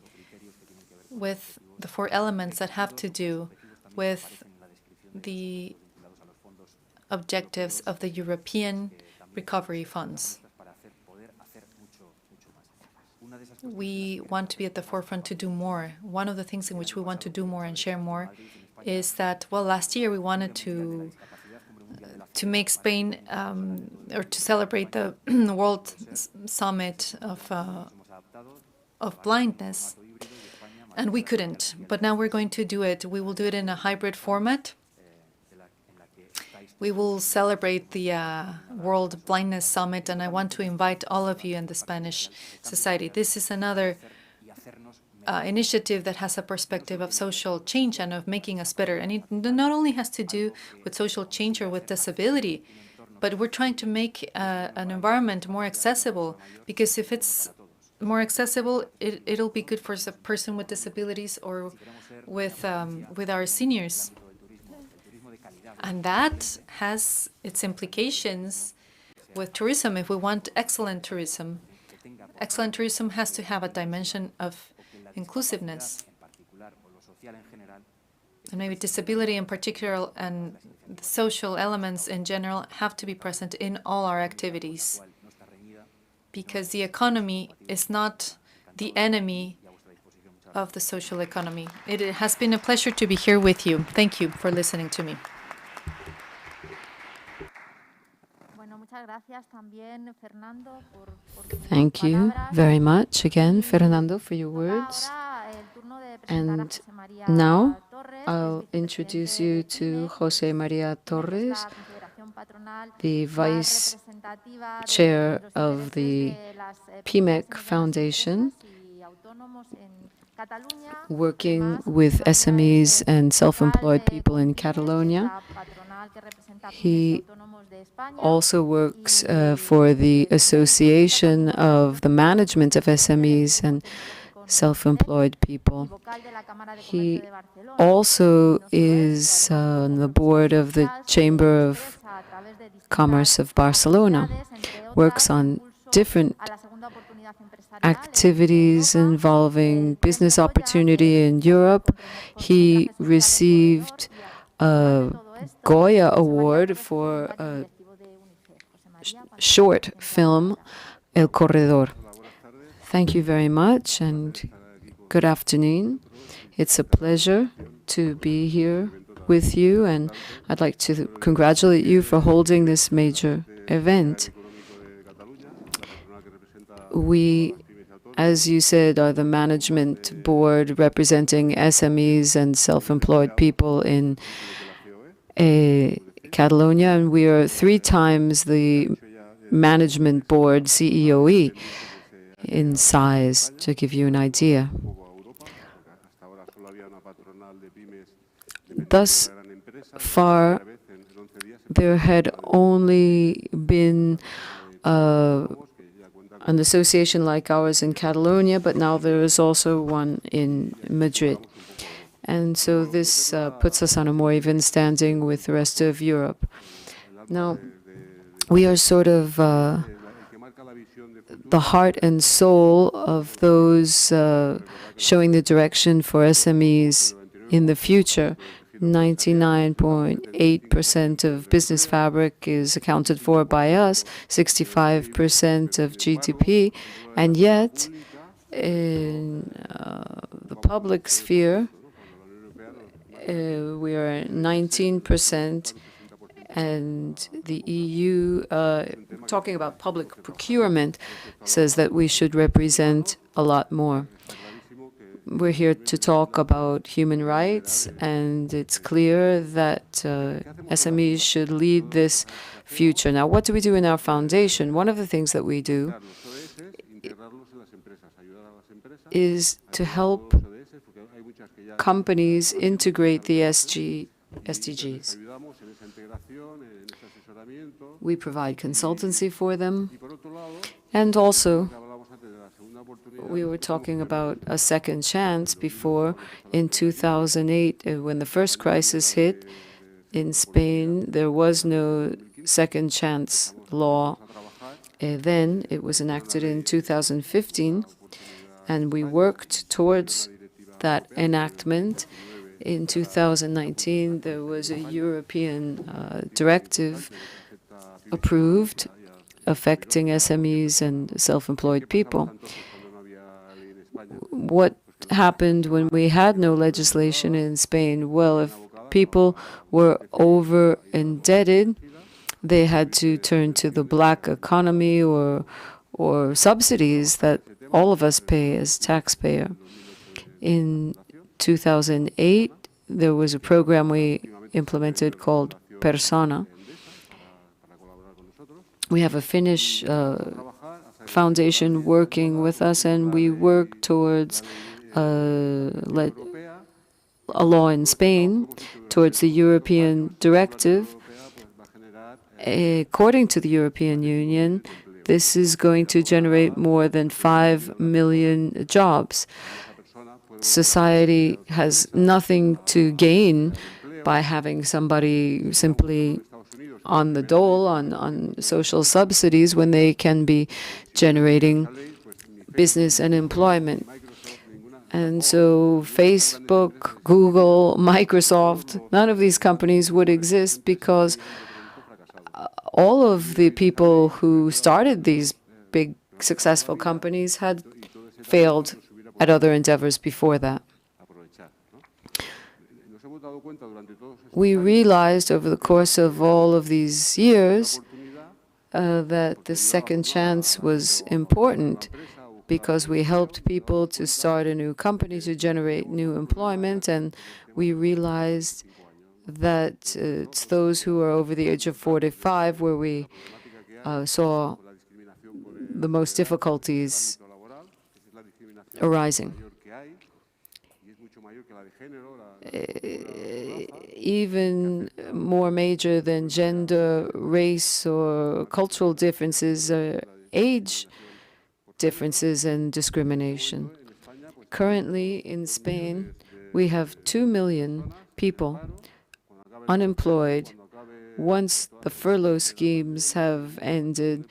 with the 4 elements that have to do with the objectives of the European recovery funds. we want to be at the forefront to do more. One of the things in which we want to do more and share more is that, well, last year we wanted to make Spain, or to celebrate the World Summit of Blindness, and we couldn't. But now we're going to do it. We will do it in a hybrid format. We will celebrate the World Blindness Summit, and I want to invite all of you in the Spanish society. This is another initiative that has a perspective of social change and of making us better. And it not only has to do with social change or with disability, but we're trying to make an environment more accessible, because if it's more accessible, it'll be good for a person with disabilities or with our seniors. And that has its implications with tourism. If we want excellent tourism has to have a dimension of inclusiveness. And maybe disability in particular and the social elements in general have to be present in all our activities, because the economy is not the enemy of the social economy. It has been a pleasure to be here with you. Thank you for listening to me. Thank you very much again, Fernando, for your words. And now I'll introduce you to Jose Maria Torres, the Vice Chair of the PIMEC Foundation, working with SMEs and self-employed people in Catalonia. He also works for the Association of the Management of SMEs and Self-Employed People. He also is on the board of the Chamber of Commerce of Barcelona, works on different activities involving business opportunity in Europe. He received a Goya Award for a short film, El Corredor. Thank you very much, and good afternoon. It's a pleasure to be here with you, and I'd like to congratulate you for holding this major event. We, as you said, are the management board representing SMEs and self-employed people in Catalonia, and we are 3 times the management board CEOE in size, to give you an idea. Thus far, there had only been an association like ours in Catalonia, but now there is also one in Madrid. And so this puts us on a more even standing with the rest of Europe. Now, we are sort of the heart and soul of those showing the direction for SMEs in the future. 99.8% of business fabric is accounted for by us, 65% of GDP, and yet in the public sphere, we are 19%, and the EU, talking about public procurement, says that we should represent a lot more. We're here to talk about human rights, and it's clear that SMEs should lead this future. Now, what do we do in our foundation? One of the things that we do is to help companies integrate the SDGs. We provide consultancy for them, and also we were talking about a second chance before. In 2008, when the first crisis hit in Spain, there was no second chance law. Then it was enacted in 2015, and we worked towards that enactment. In 2019, there was a European directive approved affecting SMEs and self-employed people. what happened when we had no legislation in Spain? Well, if people were over indebted, they had to turn to the black economy or subsidies that all of us pay as taxpayer. In 2008, there was a program we implemented called Persona. We have a Finnish foundation working with us, and we work towards a law in Spain, towards the European directive. According to the European Union, this is going to generate more than 5 million jobs. Society has nothing to gain by having somebody simply on the dole, on social subsidies, when they can be generating business and employment. And so Facebook, Google, Microsoft, none of these companies would exist because all of the people who started these big successful companies had failed at other endeavors before that. We realized over the course of all of these years that the second chance was important because we helped people to start a new company, to generate new employment, and we realized that it's those who are over the age of 45 where we saw the most difficulties arising. Even more major than gender, race, or cultural differences are age differences and discrimination. Currently, in Spain, we have 2 million people unemployed. Once the furlough schemes have ended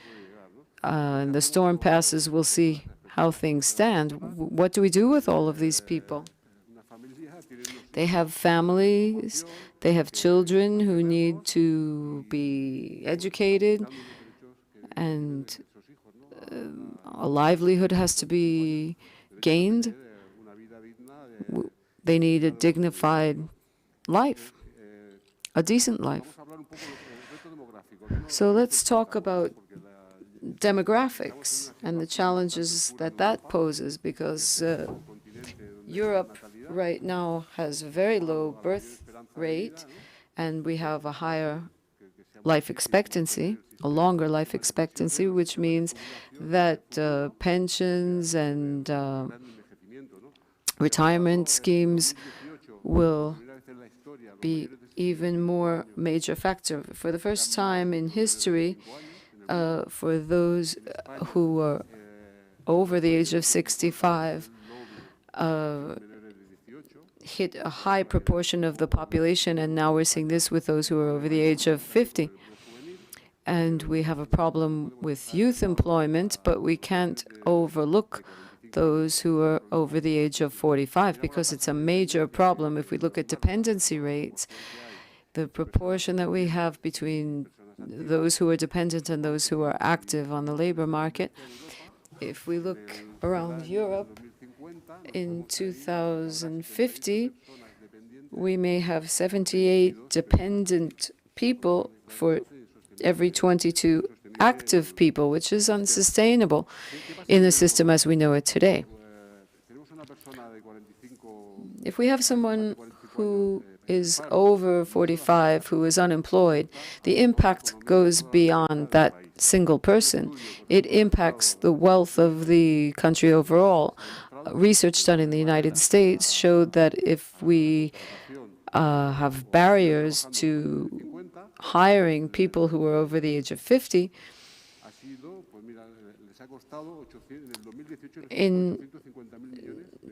and the storm passes, we'll see how things stand. What do we do with all of these people? They have families, they have children who need to be educated, and a livelihood has to be gained. They need a dignified life, a decent life. So let's talk about demographics and the challenges that that poses, because Europe right now has a very low birth rate, and we have a higher life expectancy, a longer life expectancy, which means that pensions and retirement schemes will be even more major factor. For the first time in history, for those who are over the age of 65, hit a high proportion of the population, and now we're seeing this with those who are over the age of 50. And we have a problem with youth employment, but we can't overlook those who are over the age of 45, because it's a major problem. If we look at dependency rates, the proportion that we have between those who are dependent and those who are active on the labor market, if we look around Europe, in 2050, we may have 78 dependent people for every 22 active people, which is unsustainable in the system as we know it today. If we have someone who is over 45 who is unemployed, the impact goes beyond that single person. It impacts the wealth of the country overall. Research done in the United States showed that if we have barriers to hiring people who are over the age of 50, in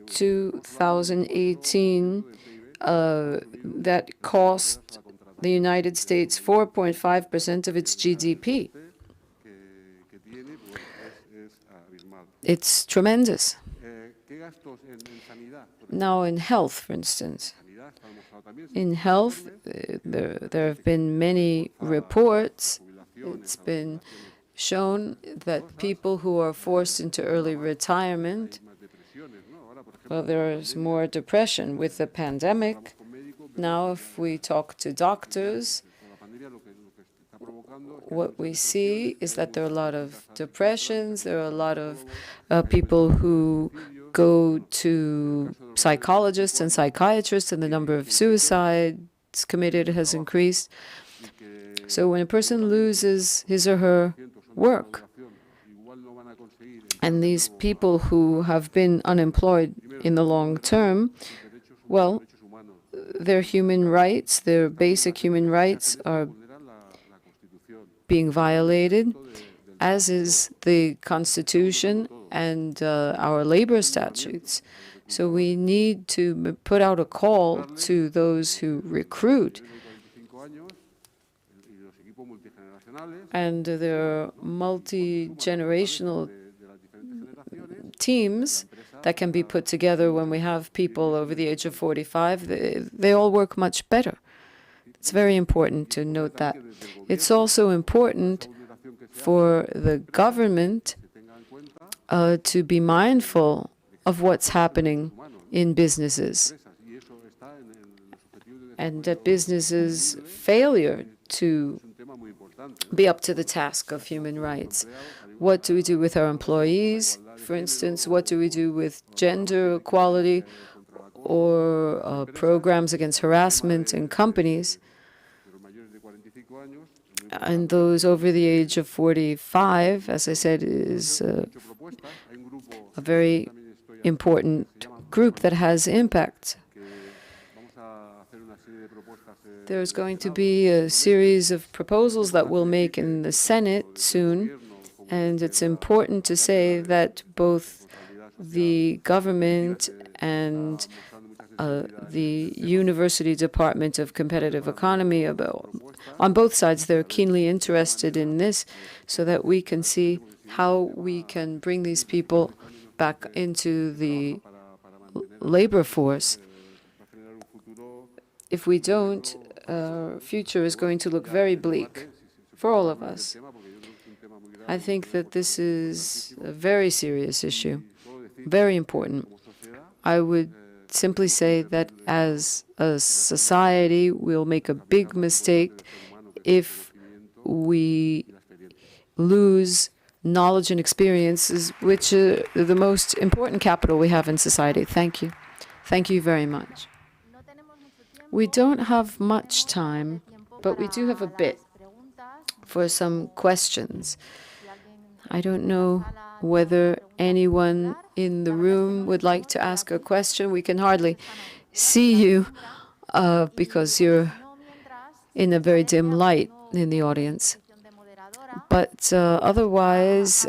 2018, that cost the United States 4.5% of its GDP. It's tremendous. Now, in health, for instance, in health, there have been many reports. It's been shown that people who are forced into early retirement Well, there is more depression with the pandemic. Now, if we talk to doctors, what we see is that there are a lot of depressions, there are a lot of people who go to psychologists and psychiatrists, and the number of suicides committed has increased. So when a person loses his or her work, and these people who have been unemployed in the long term, well, their human rights, their basic human rights are being violated, as is the Constitution and our labor statutes. So we need to put out a call to those who recruit. And there are multi-generational teams that can be put together when we have people over the age of 45. They all work much better. It's very important to note that. It's also important for the government to be mindful of what's happening in businesses, and that businesses' failure to be up to the task of human rights. What do we do with our employees? For instance, what do we do with gender equality or programs against harassment in companies? And those over the age of 45, as I said, is a very important group that has impact. There's going to be a series of proposals that we'll make in the Senate soon, and it's important to say that both the government and the University Department of Competitive Economy, on both sides, they're keenly interested in this, so that we can see how we can bring these people back into the labor force. If we don't, our future is going to look very bleak for all of us. I think that this is a very serious issue, very important. I would simply say that as a society, we'll make a big mistake if we lose knowledge and experiences, which are the most important capital we have in society. Thank you. Thank you very much. We don't have much time, but we do have a bit for some questions. I don't know whether anyone in the room would like to ask a question. We can hardly see you because you're in a very dim light in the audience. But otherwise,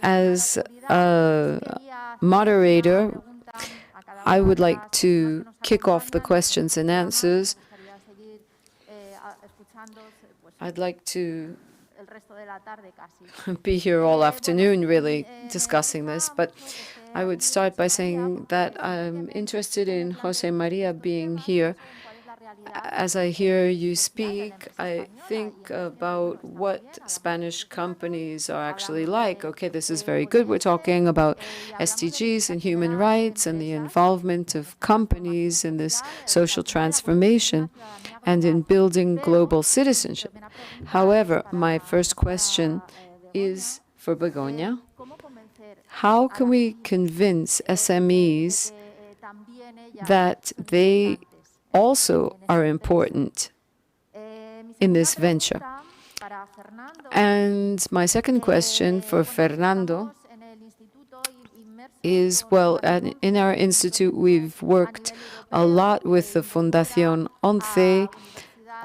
as a moderator, I would like to kick off the questions and answers. I'd like to be here all afternoon, really, discussing this. But I would start by saying that I'm interested in Jose Maria being here. As I hear you speak, I think about what Spanish companies are actually like. Okay, this is very good. We're talking about SDGs and human rights and the involvement of companies in this social transformation and in building global citizenship. However, my first question is for Begoña. How can we convince SMEs that they also are important in this venture? And my second question for Fernando is, well, in our institute, we've worked a lot with the Fundación ONCE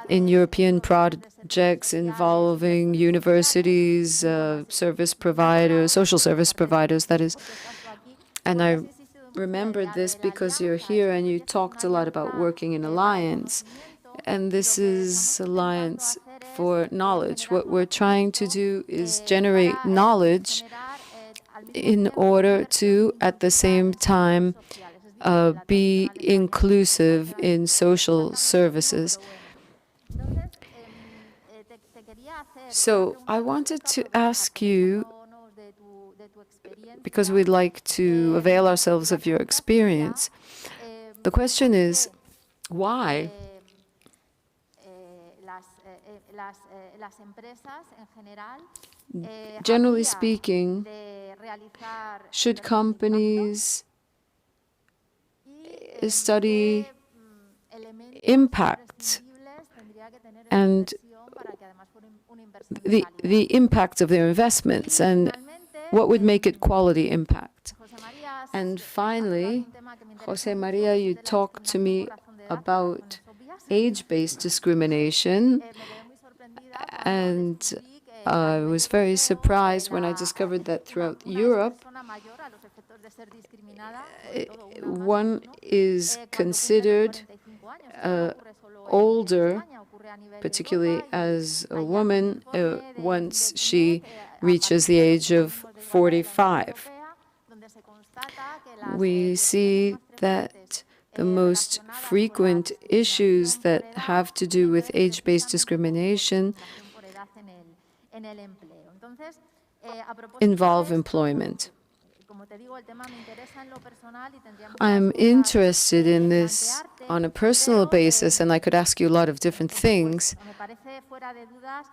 in European projects involving universities, service providers, social service providers, that is. And I remembered this because you're here and you talked a lot about working in alliance. And this is Alliance for Knowledge. What we're trying to do is generate knowledge in order to, at the same time, be inclusive in social services. So I wanted to ask you because we'd like to avail ourselves of your experience. The question is, why generally speaking, should companies study impact and the impact of their investments, and what would make it quality impact? And finally, Jose Maria, you talked to me about age-based discrimination, and I was very surprised when I discovered that throughout Europe, one is considered older, particularly as a woman, once she reaches the age of 45. We see that the most frequent issues that have to do with age-based discrimination involve employment. I'm interested in this on a personal basis, and I could ask you a lot of different things,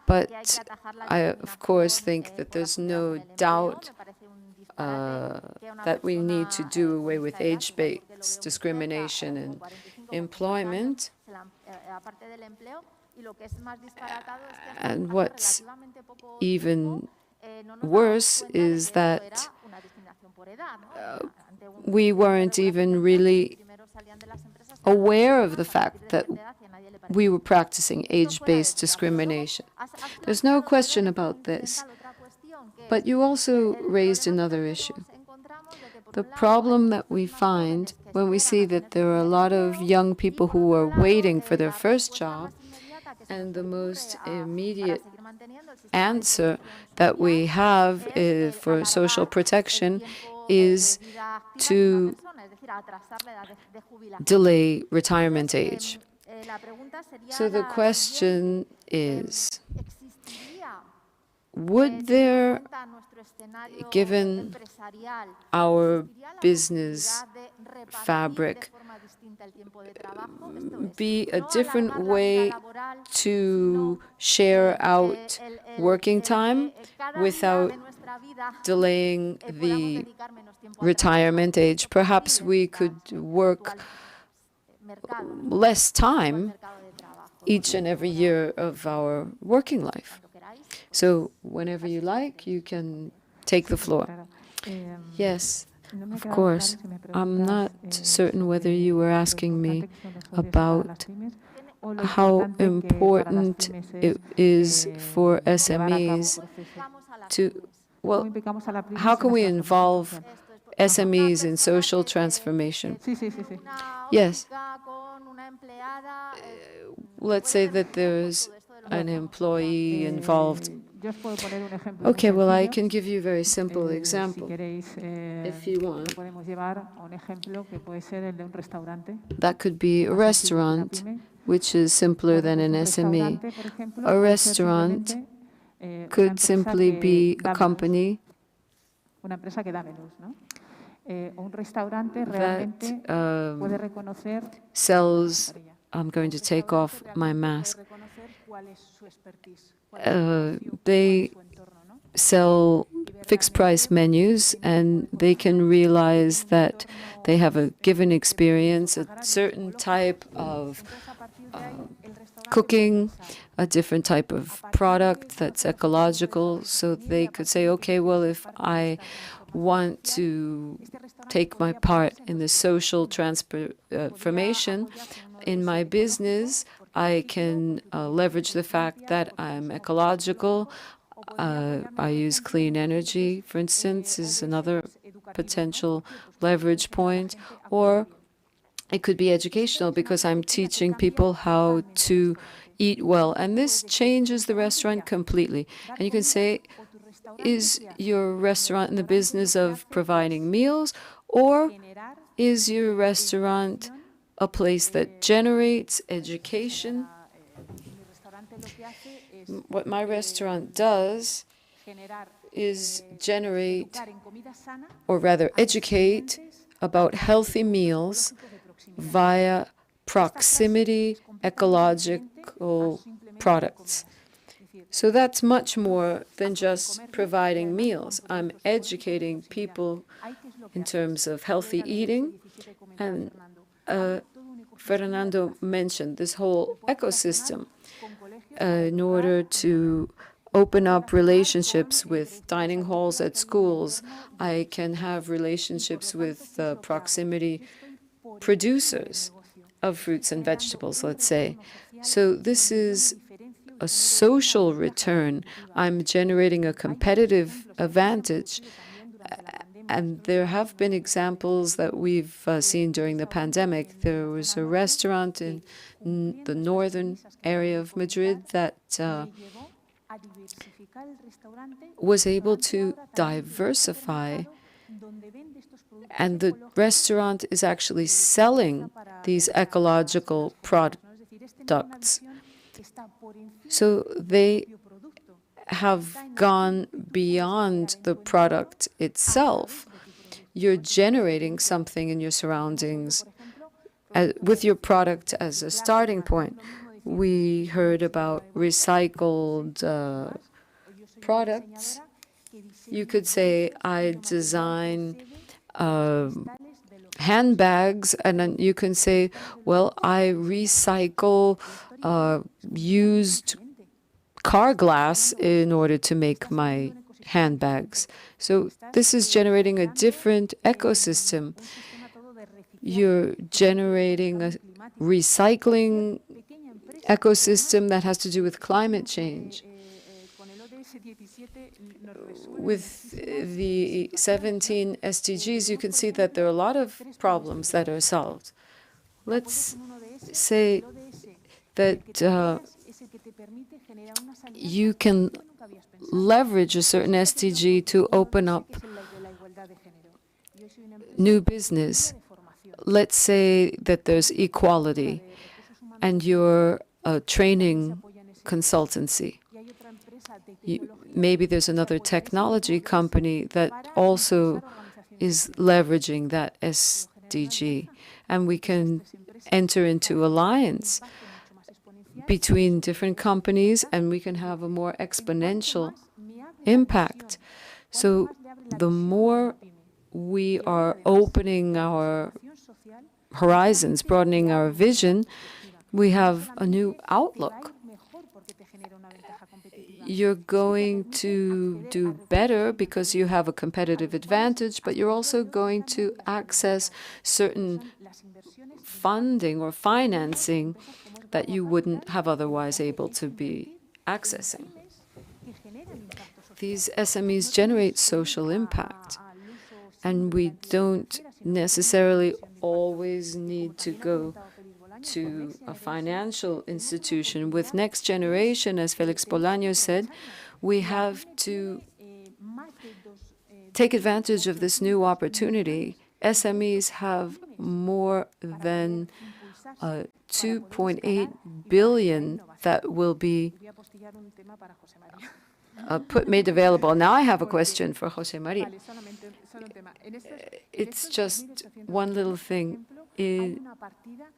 but I, of course, think that there's no doubt that we need to do away with age-based discrimination in employment. And what's even worse is that we weren't even really aware of the fact that we were practicing age-based discrimination. There's no question about this. But you also raised another issue. The problem that we find when we see that there are a lot of young people who are waiting for their first job, and the most immediate answer that we have for social protection is to delay retirement age. So the question is, would there, given our business fabric, be a different way to share out working time without delaying the retirement age? Perhaps we could work less time each and every year of our working life. So whenever you like, you can take the floor. Yes, of course. I'm not certain whether you were asking me about how important it is for SMEs to, well, how can we involve SMEs in social transformation? Yes. Let's say that there's an employee involved. Okay, well, I can give you a very simple example, if you want. That could be a restaurant, which is simpler than an SME. A restaurant could simply be a company that sells, I'm going to take off my mask. They sell fixed price menus, and they can realize that they have a given experience, a certain type of cooking, a different type of product that's ecological. So they could say, okay, well, if I want to take my part in the social transformation in my business, I can leverage the fact that I'm ecological. I use clean energy, for instance, is another potential leverage point. Or it could be educational, because I'm teaching people how to eat well. And this changes the restaurant completely. And you can say, is your restaurant in the business of providing meals, or is your restaurant a place that generates education? What my restaurant does is generate, or rather educate, about healthy meals via proximity ecological products. So that's much more than just providing meals. I'm educating people in terms of healthy eating. And Fernando mentioned this whole ecosystem in order to open up relationships with dining halls at schools. I can have relationships with proximity producers of fruits and vegetables, let's say. So this is a social return. I'm generating a competitive advantage. And there have been examples that we've seen during the pandemic. There was a restaurant in the northern area of Madrid that was able to diversify, and the restaurant is actually selling these ecological products. So they have gone beyond the product itself. You're generating something in your surroundings with your product as a starting point. We heard about recycled products. You could say, I design handbags, and then you can say, well, I recycle used car glass in order to make my handbags. So this is generating a different ecosystem. You're generating a recycling ecosystem that has to do with climate change. With the 17 SDGs, you can see that there are a lot of problems that are solved. Let's say that you can leverage a certain SDG to open up new business. Let's say that there's equality, and you're a training consultancy. Maybe there's another technology company that also is leveraging that SDG, and we can enter into alliance between different companies, and we can have a more exponential impact. So the more we are opening our horizons, broadening our vision, we have a new outlook. You're going to do better because you have a competitive advantage, but you're also going to access certain funding or financing that you wouldn't have otherwise able to be accessing. These SMEs generate social impact, and we don't necessarily always need to go to a financial institution. With Next Generation, as Felix Bolaño said, we have to take advantage of this new opportunity. SMEs have more than 2.8 billion that will be made available. Now I have a question for Jose Maria. It's just one little thing. In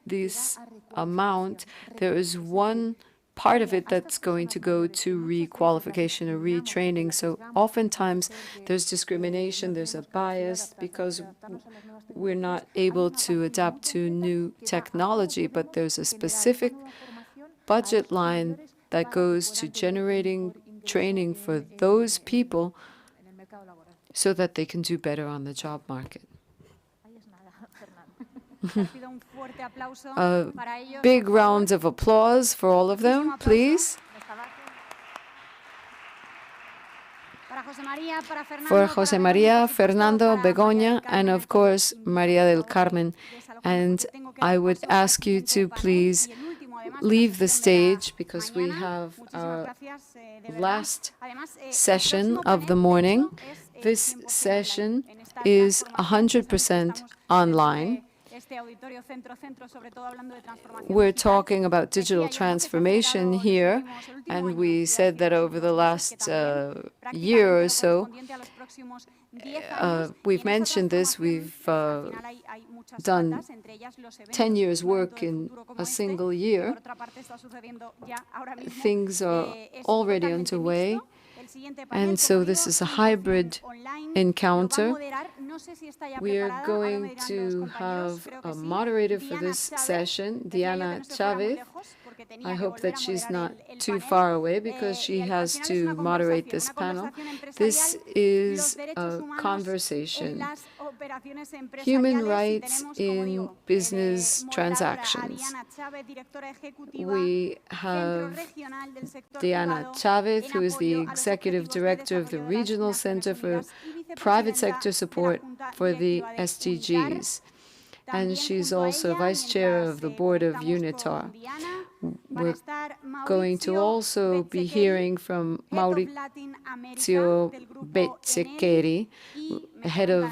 this amount, there is one part of it that's going to go to requalification or retraining. So oftentimes there's discrimination, there's a bias because we're not able to adapt to new technology, but there's a specific budget line that goes to generating training for those people so that they can do better on the job market. A big round of applause for all of them, please. For Jose Maria, Fernando, Begoña, and of course, Maria del Carmen. And I would ask you to please leave the stage because we have our last session of the morning. This session is 100% online. We're talking about digital transformation here, And we said that over the last year or so, we've mentioned this, we've done 10 years' work in a single year. Things are already underway. And so this is a hybrid encounter. We are going to have a moderator for this session, Diana Chavez. I hope that she's not too far away because she has to moderate this panel. This is a conversation. Human rights in business transactions. We have Diana Chavez, who is the Executive Director of the Regional Center for Private Sector Support for the SDGs. And she's also Vice Chair of the Board of UNITAR. We're going to also be hearing from Mauricio Bezzeccheri, head of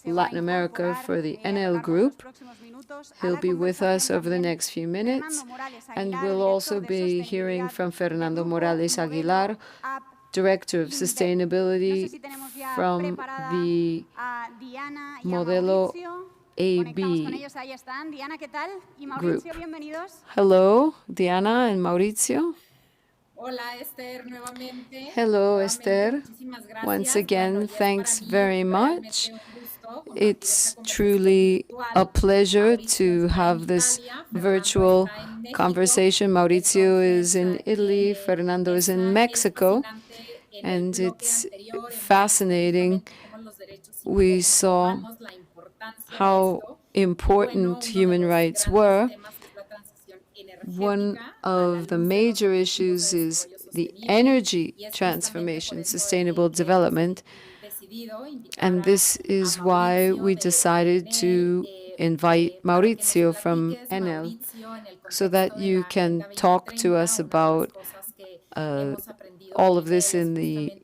Latin America for the Enel Group. He'll be with us over the next few minutes. And we'll also be hearing from Fernando Morales Aguilar, Director of Sustainability from the Modelo AB Group. Hello, Diana and Mauricio. Hello, Esther. Once again, thanks very much. It's truly a pleasure to have this virtual conversation. Mauricio is in Italy, Fernando is in Mexico, and it's fascinating. We saw how important human rights were. One of the major issues is the energy transformation, sustainable development, and this is why we decided to invite Mauricio from Enel so that you can talk to us about all of this in the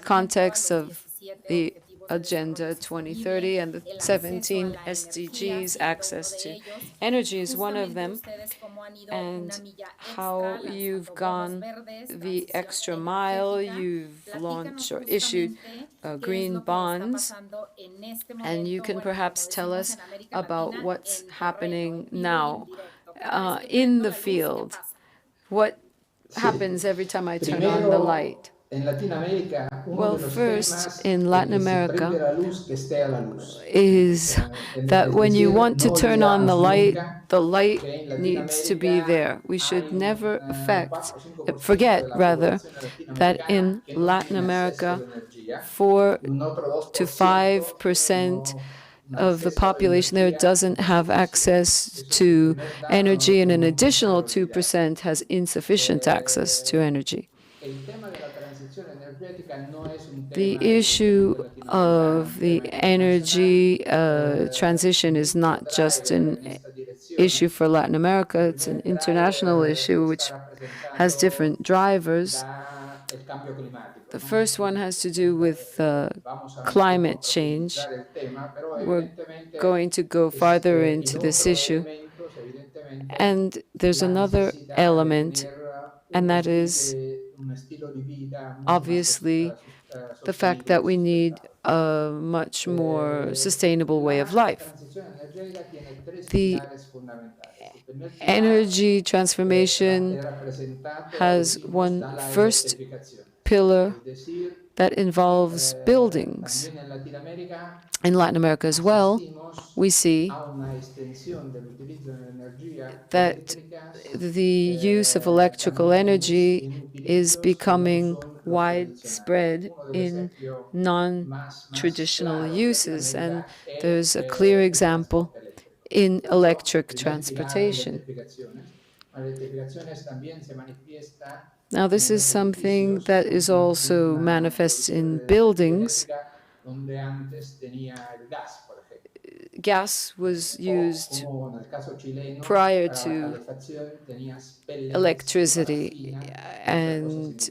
context of the Agenda 2030 and the 17 SDGs. Access to energy is one of them, and how you've gone the extra mile. You've launched or issued green bonds, and you can perhaps tell us about what's happening now in the field. What happens every time I turn on the light? Well, first, in Latin America, is that when you want to turn on the light needs to be there. We should never forget that in Latin America, 4 to 5% of the population there doesn't have access to energy, and an additional 2% has insufficient access to energy. The issue of the energy transition is not just an issue for Latin America, it's an international issue which has different drivers. The first one has to do with climate change. We're going to go farther into this issue. And there's another element, and that is obviously the fact that we need a much more sustainable way of life. The energy transformation has one first pillar that involves buildings. In Latin America as well, we see that the use of electrical energy is becoming widespread in non-traditional uses, and there's a clear example in electric transportation. Now, this is something that is also manifest in buildings. Gas was used prior to electricity, and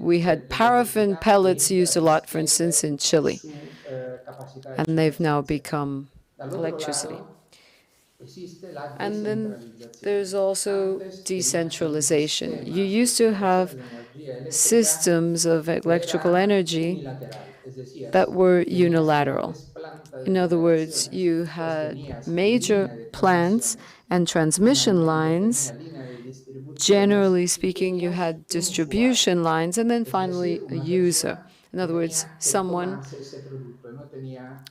we had paraffin pellets used a lot, for instance, in Chile, and they've now become electricity. And then there's also decentralization. You used to have systems of electrical energy that were unilateral. In other words, you had major plants and transmission lines. Generally speaking, you had distribution lines, and then finally a user. In other words, someone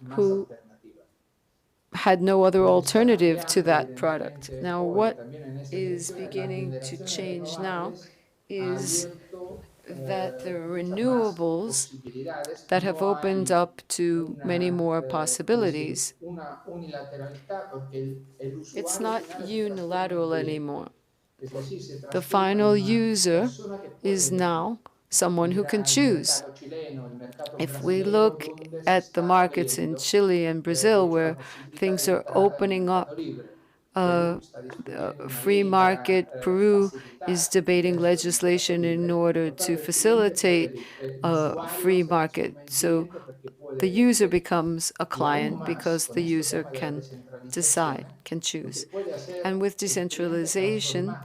who had no other alternative to that product. Now, what is beginning to change now is that the renewables that have opened up to many more possibilities. It's not unilateral anymore. The final user is now someone who can choose. If we look at the markets in Chile and Brazil, where things are opening up, free market, Peru is debating legislation in order to facilitate a free market. So the user becomes a client because the user can decide, can choose. And with decentralization,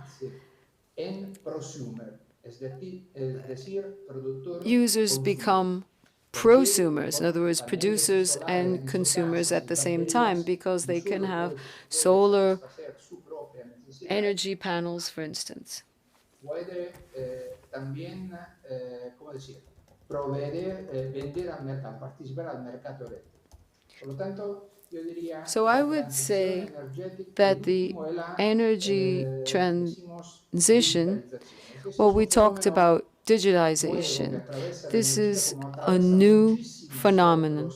users become prosumers, in other words, producers and consumers at the same time, because they can have solar energy panels, for instance. So I would say that the energy transition, well, we talked about digitization. This is a new phenomenon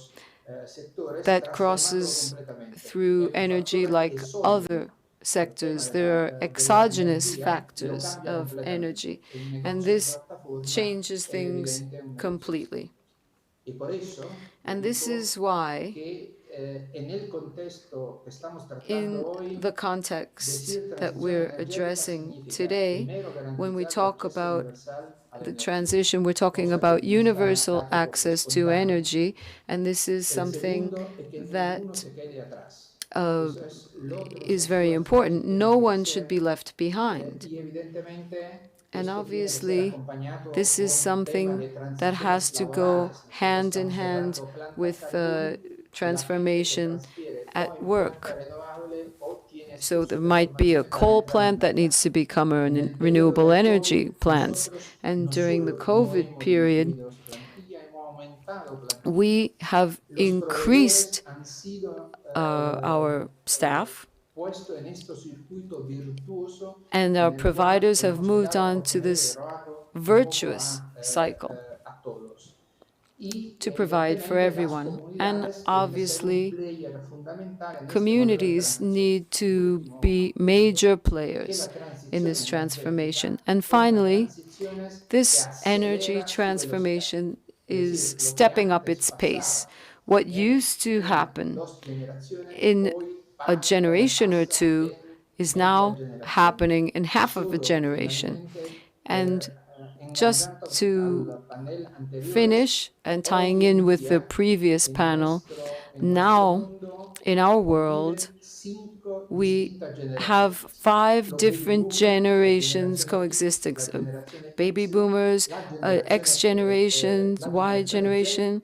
that crosses through energy like other sectors. There are exogenous factors of energy, and this changes things completely. And this is why, in the context that we're addressing today, when we talk about the transition, we're talking about universal access to energy, and this is something that is very important. No one should be left behind. And obviously, this is something that has to go hand in hand with transformation at work. So there might be a coal plant that needs to become a renewable energy plant. And during the COVID period, we have increased our staff, and our providers have moved on to this virtuous cycle to provide for everyone. And obviously, communities need to be major players in this transformation. And finally, this energy transformation is stepping up its pace. What used to happen in a generation or two is now happening in half of a generation. And just to finish and tying in with the previous panel, now in our world, we have 5 different generations coexisting. Baby boomers, X generation, Y generation,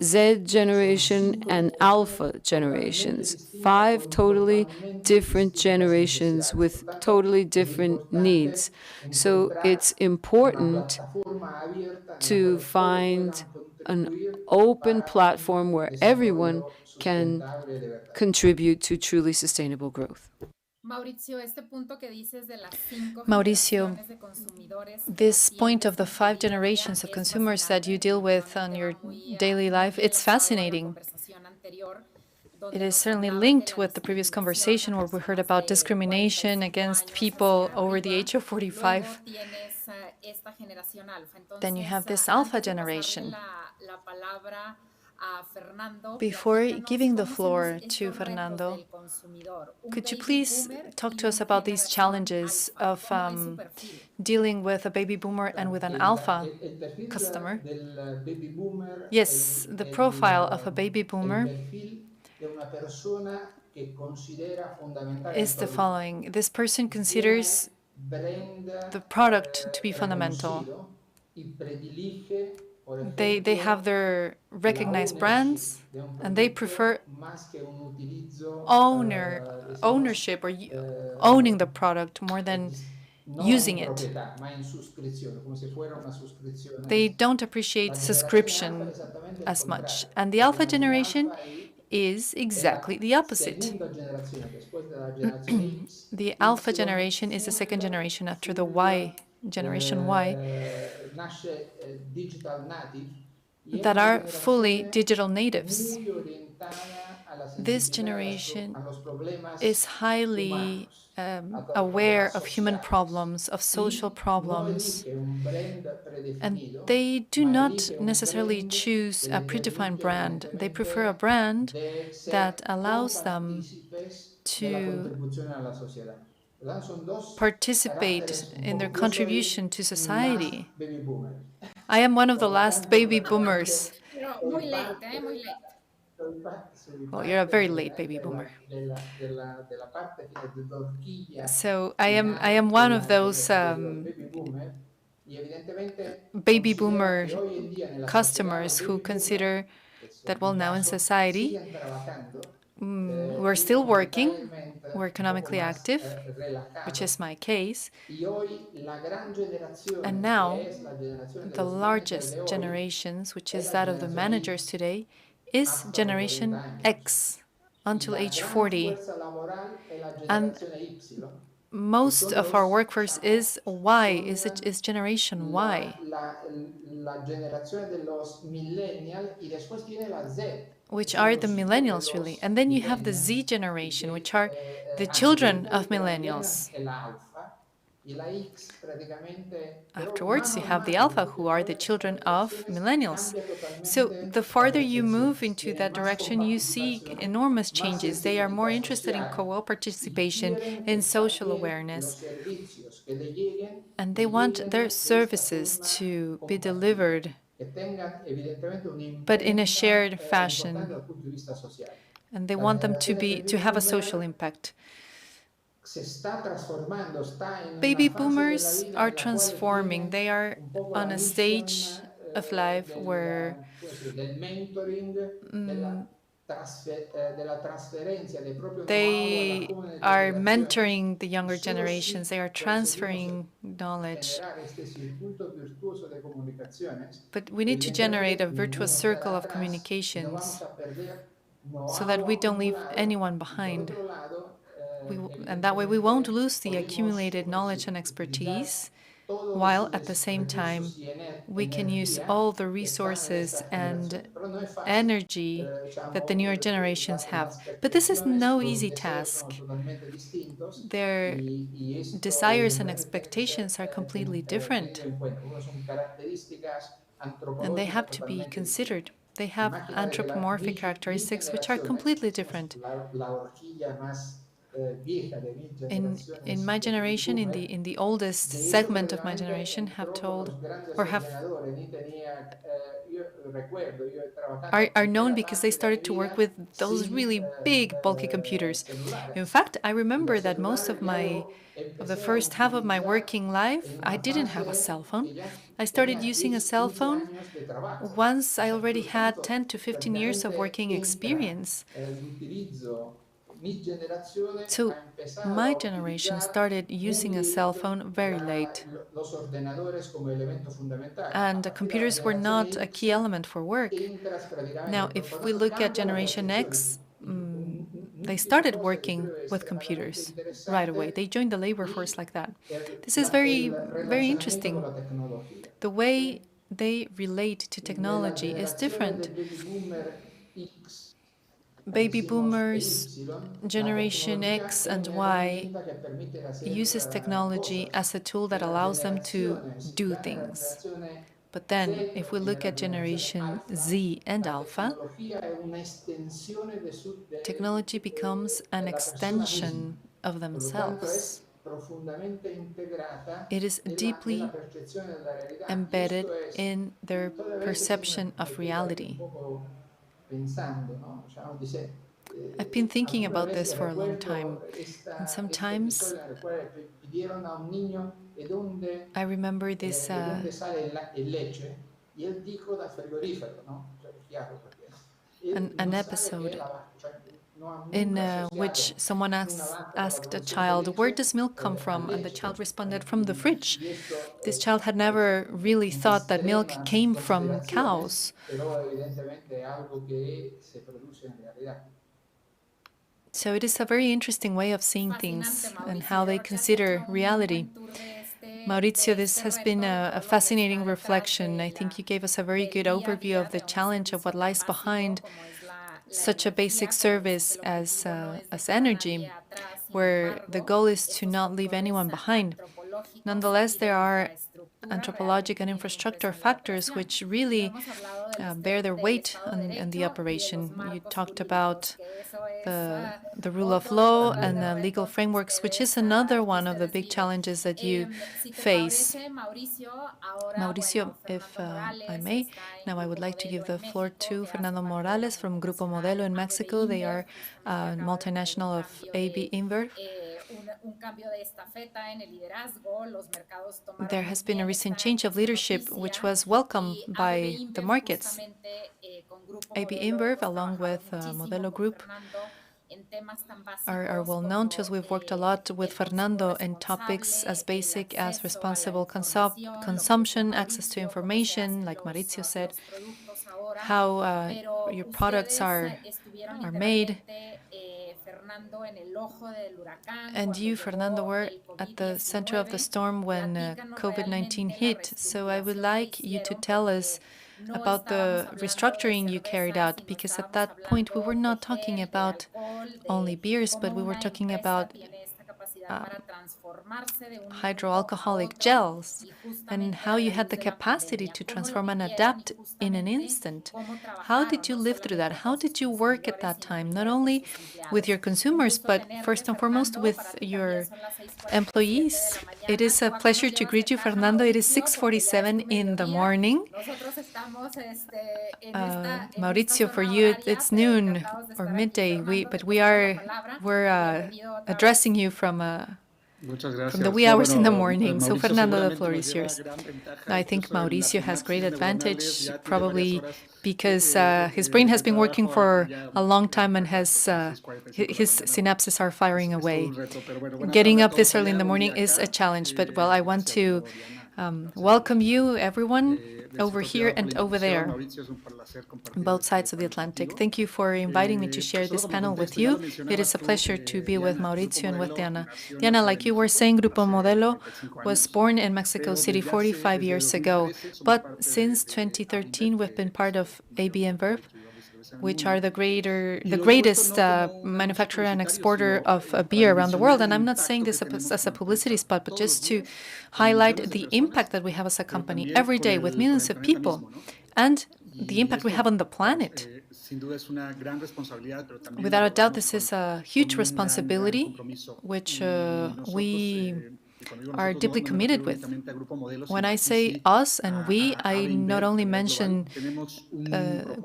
Z generation, and Alpha generations. 5 totally different generations with totally different needs. So it's important to find an open platform where everyone can contribute to truly sustainable growth. Mauricio, this point of the 5 generations of consumers that you deal with on your daily life, it's fascinating. It is certainly linked with the previous conversation where we heard about discrimination against people over the age of 45. Then you have this alpha generation. Before giving the floor to Fernando, could you please talk to us about these challenges of dealing with a baby boomer and with an alpha customer? Yes, the profile of a baby boomer is the following. This person considers the product to be fundamental. They have their recognized brands, and they prefer ownership or owning the product more than using it. They don't appreciate subscription as much. And the alpha generation is exactly the opposite. The alpha generation is the second generation after the Y generation Y that are fully digital natives. This generation is highly aware of human problems, of social problems, and they do not necessarily choose a predefined brand. They prefer a brand that allows them to participate in their contribution to society. I am one of the last baby boomers. Pero muy late, muy late. Well, you're a very late baby boomer. So I am one of those baby boomer customers who consider that, well, now in society, we're still working, we're economically active, which is my case. And now, the largest generations, which is that of the managers today, is Generation X until age 40. And most of our workforce is Y, is Generation Y, which are the millennials, really. And then you have the Z generation, which are the children of millennials. Afterwards, you have the alpha, who are the children of millennials. So the farther you move into that direction, you see enormous changes. They are more interested in co-op participation, in social awareness, and they want their services to be delivered, but in a shared fashion, and they want them to have a social impact. Baby boomers are transforming. They are on a stage of life where they are mentoring the younger generations. They are transferring knowledge. But we need to generate a virtuous circle of communications so that we don't leave anyone behind. And that way we won't lose the accumulated knowledge and expertise, while at the same time we can use all the resources and energy that the newer generations have. But this is no easy task. Their desires and expectations are completely different, and they have to be considered. They have anthropomorphic characteristics which are completely different. In my generation, in the oldest segment of my generation, are known because they started to work with those really big, bulky computers. In fact, I remember that most of the first half of my working life, I didn't have a cell phone. I started using a cell phone once I already had 10 to 15 years of working experience. So my generation started using a cell phone very late, and the computers were not a key element for work. Now, if we look at Generation X, they started working with computers right away. They joined the labor force like that. This is very, very interesting. The way they relate to technology is different. Baby boomers, Generation X and Y uses technology as a tool that allows them to do things. But then, if we look at Generation Z and Alpha, technology becomes an extension of themselves. It is deeply embedded in their perception of reality. I've been thinking about this for a long time, and sometimes I remember this an episode in which someone asked a child, "Where does milk come from?" And the child responded, "From the fridge." This child had never really thought that milk came from cows. So it is a very interesting way of seeing things and how they consider reality. Maurizio, this has been a fascinating reflection. I think you gave us a very good overview of the challenge of what lies behind such a basic service as energy, where the goal is to not leave anyone behind. Nonetheless, there are anthropologic and infrastructure factors which really bear their weight on the operation. You talked about the rule of law and the legal frameworks, which is another one of the big challenges that you face. Mauricio, if I may, now I would like to give the floor to Fernando Morales from Grupo Modelo in Mexico. They are a multinational of AB InBev. There has been a recent change of leadership, which was welcomed by the markets. AB InBev, along with Modelo Group, are well known to us. We've worked a lot with Fernando in topics as basic as responsible consumption, access to information, like Maurizio said, how your products are made. And you, Fernando, were at the center of the storm when COVID-19 hit. So I would like you to tell us about the restructuring you carried out, because at that point we were not talking about only beers, but we were talking about hydroalcoholic gels, and how you had the capacity to transform and adapt in an instant. How did you live through that? How did you work at that time, not only with your consumers, but first and foremost with your employees? It is a pleasure to greet you, Fernando. It is 6:47 in the morning. Mauricio, for you, it's noon or midday. We're addressing you from the wee hours in the morning. So, Fernando, the floor is yours. I think Mauricio has great advantage, probably because his brain has been working for a long time and his synapses are firing away. Getting up this early in the morning is a challenge, but well, I want to welcome you, everyone, over here and over there, both sides of the Atlantic. Thank you for inviting me to share this panel with you. It is a pleasure to be with Mauricio and with Diana. Diana, like you were saying, Grupo Modelo was born in Mexico City 45 years ago, but since 2013, we've been part of AB InBev, which are the greatest manufacturer and exporter of beer around the world. And I'm not saying this as a publicity spot, but just to highlight the impact that we have as a company every day with millions of people, and the impact we have on the planet. Without a doubt, this is a huge responsibility, which we are deeply committed with. When I say us and we, I not only mention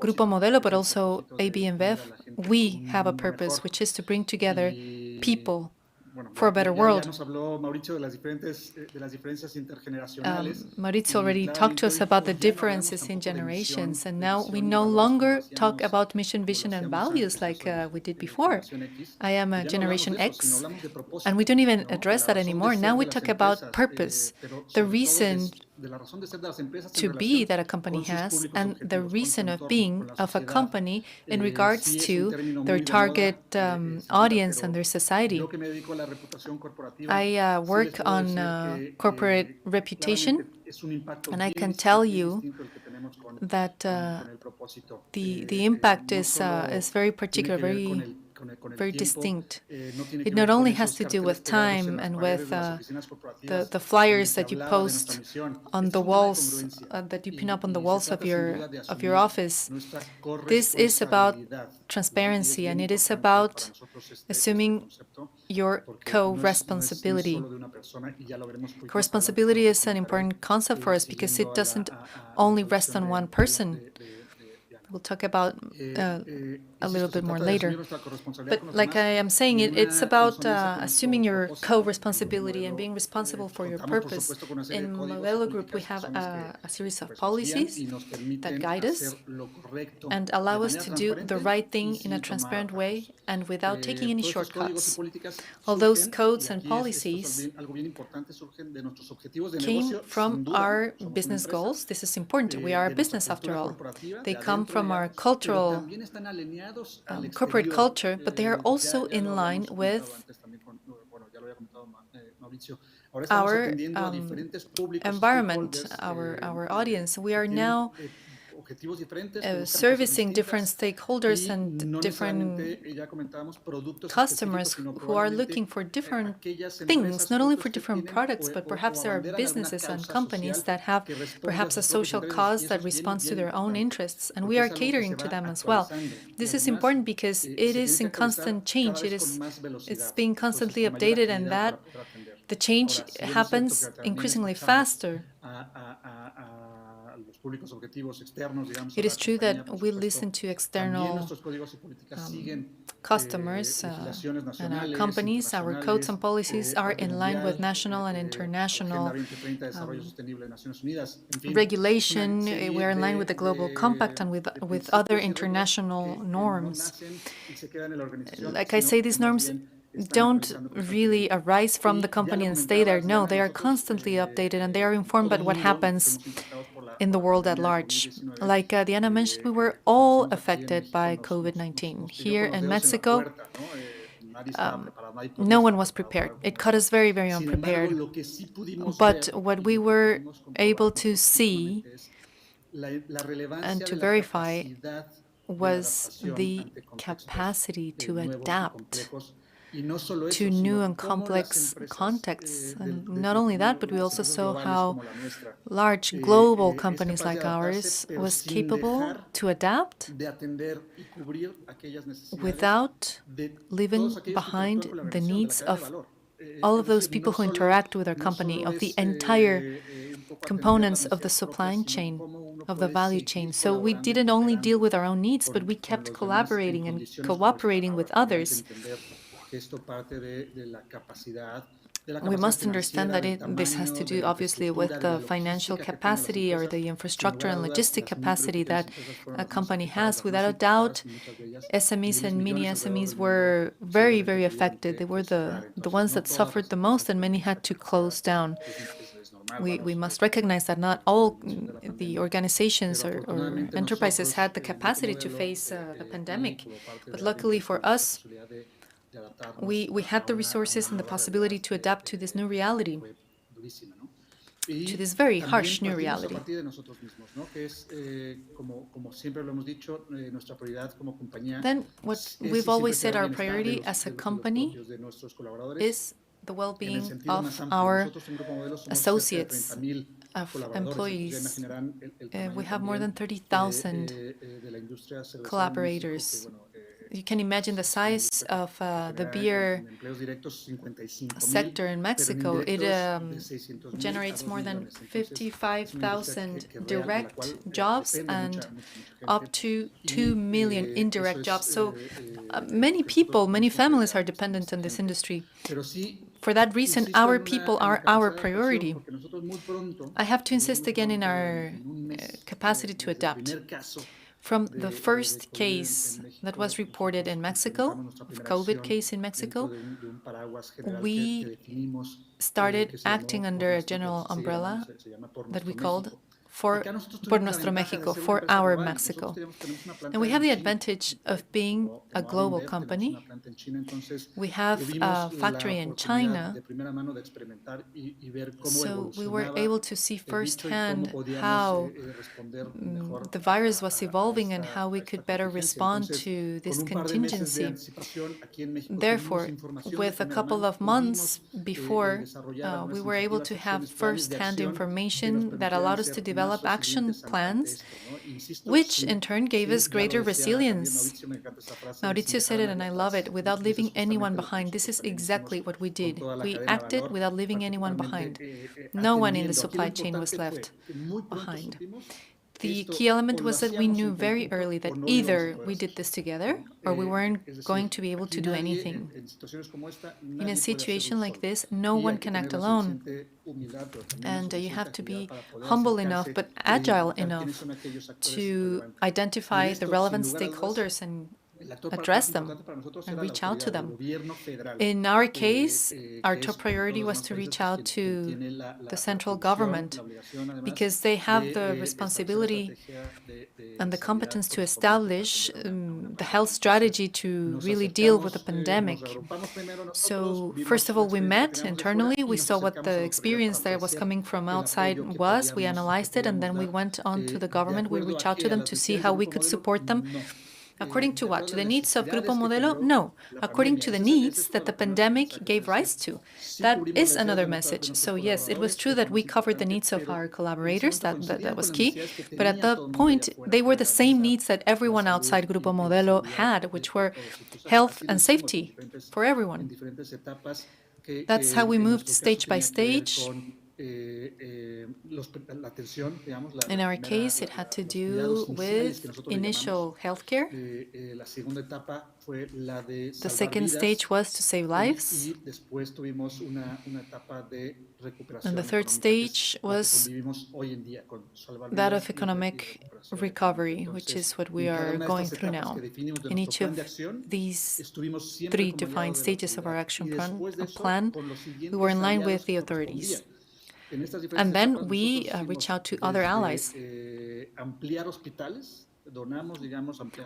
Grupo Modelo, but also AB InBev. We have a purpose, which is to bring together people for a better world. Mauricio already talked to us about the differences in generations, and now we no longer talk about mission, vision, and values like we did before. I am a Generation X, and we don't even address that anymore. Now we talk about purpose, the reason to be that a company has, and the reason of being of a company in regards to their target audience and their society. I work on corporate reputation, and I can tell you that the impact is very particular, very distinct. It not only has to do with time and with the flyers that you post on the walls, that you pin up on the walls of your office. This is about transparency, and it is about assuming your co-responsibility. Co-responsibility is an important concept for us because it doesn't only rest on one person. we'll talk about a little bit more later. But like I am saying, it's about assuming your co-responsibility and being responsible for your purpose. In Modelo Group, we have a series of policies that guide us and allow us to do the right thing in a transparent way and without taking any shortcuts. All those codes and policies came from our business goals. This is important. We are a business after all. They come from our cultural, corporate culture, but they are also in line with our environment, our audience. We are now servicing different stakeholders and different customers who are looking for different things, not only for different products, but perhaps there are businesses and companies that have perhaps a social cause that responds to their own interests, and we are catering to them as well. This is important because it is in constant change. It's being constantly updated, and that the change happens increasingly faster. It is true that we listen to external customers and our companies. Our codes and policies are in line with national and international regulation. We are in line with the Global Compact and with other international norms. Like I say, these norms don't really arise from the company and stay there. No, they are constantly updated and they are informed by what happens in the world at large. Like Diana mentioned, we were all affected by COVID-19. Here in Mexico, no one was prepared. It caught us very, very unprepared. But what we were able to see and to verify was the capacity to adapt to new and complex contexts. And not only that, but we also saw how large global companies like ours was capable to adapt without leaving behind the needs of all of those people who interact with our company, of the entire components of the supply chain, of the value chain. So we didn't only deal with our own needs, but we kept collaborating and cooperating with others. We must understand that this has to do, obviously, with the financial capacity or the infrastructure and logistic capacity that a company has. Without a doubt, SMEs and mini SMEs were very, very affected. They were the ones that suffered the most, and many had to close down. We must recognize that not all the organizations or enterprises had the capacity to face the pandemic. But luckily for us, we had the resources and the possibility to adapt to this new reality, to this very harsh new reality. Then, what we've always said our priority as a company is the well-being of our associates, of employees. We have more than 30,000 collaborators. You can imagine the size of the beer sector in Mexico. It generates more than 55,000 direct jobs and up to 2 million indirect jobs. So many people, many families are dependent on this industry. For that reason, our people are our priority. I have to insist again in our capacity to adapt. From the first case that was reported in Mexico, COVID case in Mexico, we started acting under a general umbrella that we called Por Nuestro México, for our Mexico. And we have the advantage of being a global company. We have a factory in China, so we were able to see firsthand how the virus was evolving and how we could better respond to this contingency. Therefore, with a couple of months before, we were able to have firsthand information that allowed us to develop action plans, which in turn gave us greater resilience. Mauricio said it, and I love it, without leaving anyone behind. This is exactly what we did. We acted without leaving anyone behind. No one in the supply chain was left behind. The key element was that we knew very early that either we did this together or we weren't going to be able to do anything. In a situation like this, no one can act alone. And you have to be humble enough but agile enough to identify the relevant stakeholders and address them and reach out to them. In our case, our top priority was to reach out to the central government because they have the responsibility and the competence to establish the health strategy to really deal with the pandemic. So first of all, we met internally, we saw what the experience that was coming from outside was, we analyzed it, and then we went on to the government, we reached out to them to see how we could support them. According to what? To the needs of Grupo Modelo? No. According to the needs that the pandemic gave rise to. That is another message. So yes, it was true that we covered the needs of our collaborators, that was key, but at that point, they were the same needs that everyone outside Grupo Modelo had, which were health and safety for everyone. That's how we moved stage by stage. In our case, it had to do with initial healthcare. The second stage was to save lives. And the third stage was that of economic recovery, which is what we are going through now. In each of these three defined stages of our action plan, we were in line with the authorities. And then we reach out to other allies,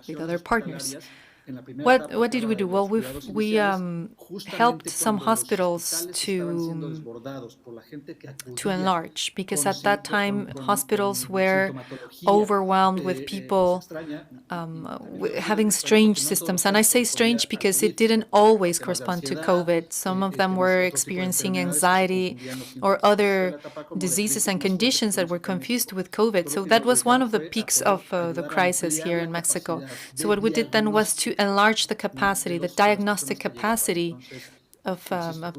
with other partners. What did we do? Well, we helped some hospitals to enlarge, because at that time, hospitals were overwhelmed with people having strange systems. And I say strange because it didn't always correspond to COVID. Some of them were experiencing anxiety or other diseases and conditions that were confused with COVID. So that was one of the peaks of the crisis here in Mexico. So what we did then was to enlarge the capacity, the diagnostic capacity of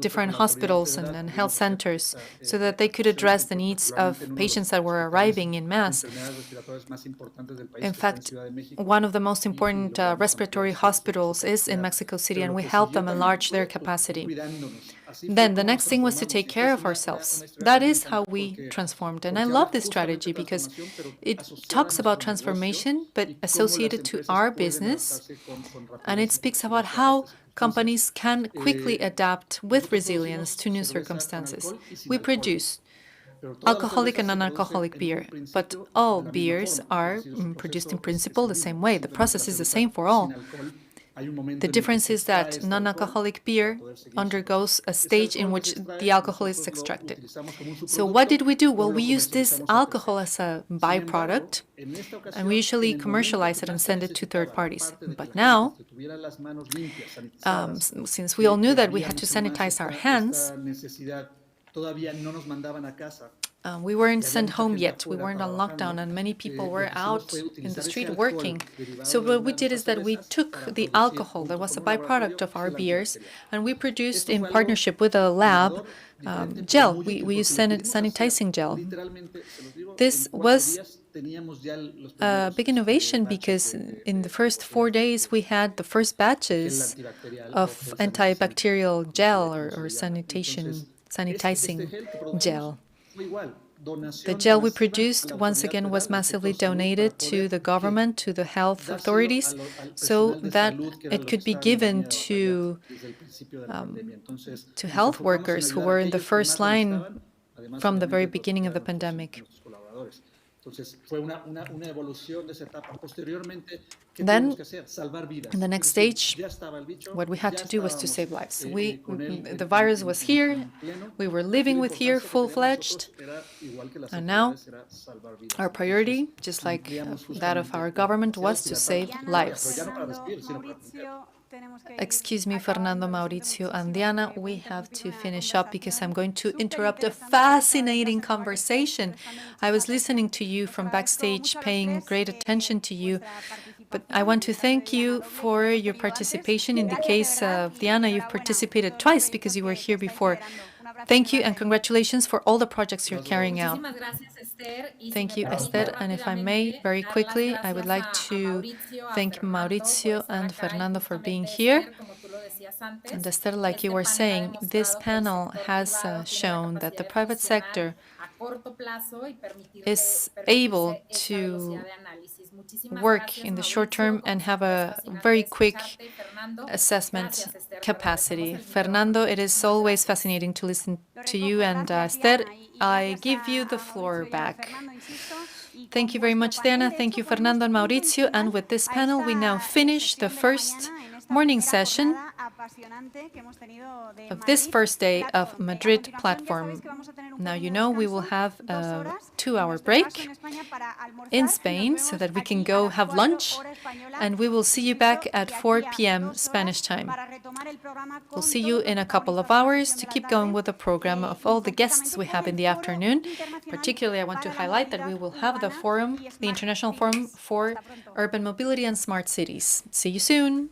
different hospitals and health centers, so that they could address the needs of patients that were arriving in mass. In fact, one of the most important respiratory hospitals is in Mexico City, and we helped them enlarge their capacity. Then the next thing was to take care of ourselves. That is how we transformed. And I love this strategy because it talks about transformation, but associated to our business. And it speaks about how companies can quickly adapt with resilience to new circumstances. We produce alcoholic and non-alcoholic beer, but all beers are produced in principle the same way. The process is the same for all. The difference is that non-alcoholic beer undergoes a stage in which the alcohol is extracted. So what did we do? Well, we use this alcohol as a byproduct, and we usually commercialize it and send it to third parties. But now, since we all knew that we had to sanitize our hands, we weren't sent home yet. We weren't on lockdown, and many people were out in the street working. So what we did is that we took the alcohol that was a byproduct of our beers, and we produced, in partnership with a lab, gel. We used sanitizing gel. This was a big innovation because in the first 4 days we had the first batches of antibacterial gel or sanitizing gel. The gel we produced, once again, was massively donated to the government, to the health authorities, so that it could be given to health workers who were in the first line from the very beginning of the pandemic. Then, in the next stage, what we had to do was to save lives. The virus was here, we were living with here full-fledged, and now our priority, just like that of our government, was to save lives. Excuse me, Fernando, Mauricio, and Diana, we have to finish up because I'm going to interrupt a fascinating conversation. I was listening to you from backstage, paying great attention to you, but I want to thank you for your participation. In the case of Diana, you've participated twice because you were here before. Thank you and congratulations for all the projects you're carrying out. Thank you, Esther. And if I may, very quickly, I would like to thank Mauricio and Fernando for being here. And Esther, like you were saying, this panel has shown that the private sector is able to work in the short term and have a very quick assessment capacity. Fernando, it is always fascinating to listen to you, and Esther, I give you the floor back. Thank you very much, Diana. Thank you, Fernando and Mauricio. And with this panel, we now finish the first morning session of this first day of Madrid platform. Now, you know, we will have a 2-hour break in Spain so that we can go have lunch, and we will see you back at 4 p.m. Spanish time. We'll see you in a couple of hours to keep going with the program of all the guests we have in the afternoon. Particularly, I want to highlight that we will have the forum, the International Forum for Urban Mobility and Smart Cities. See you soon.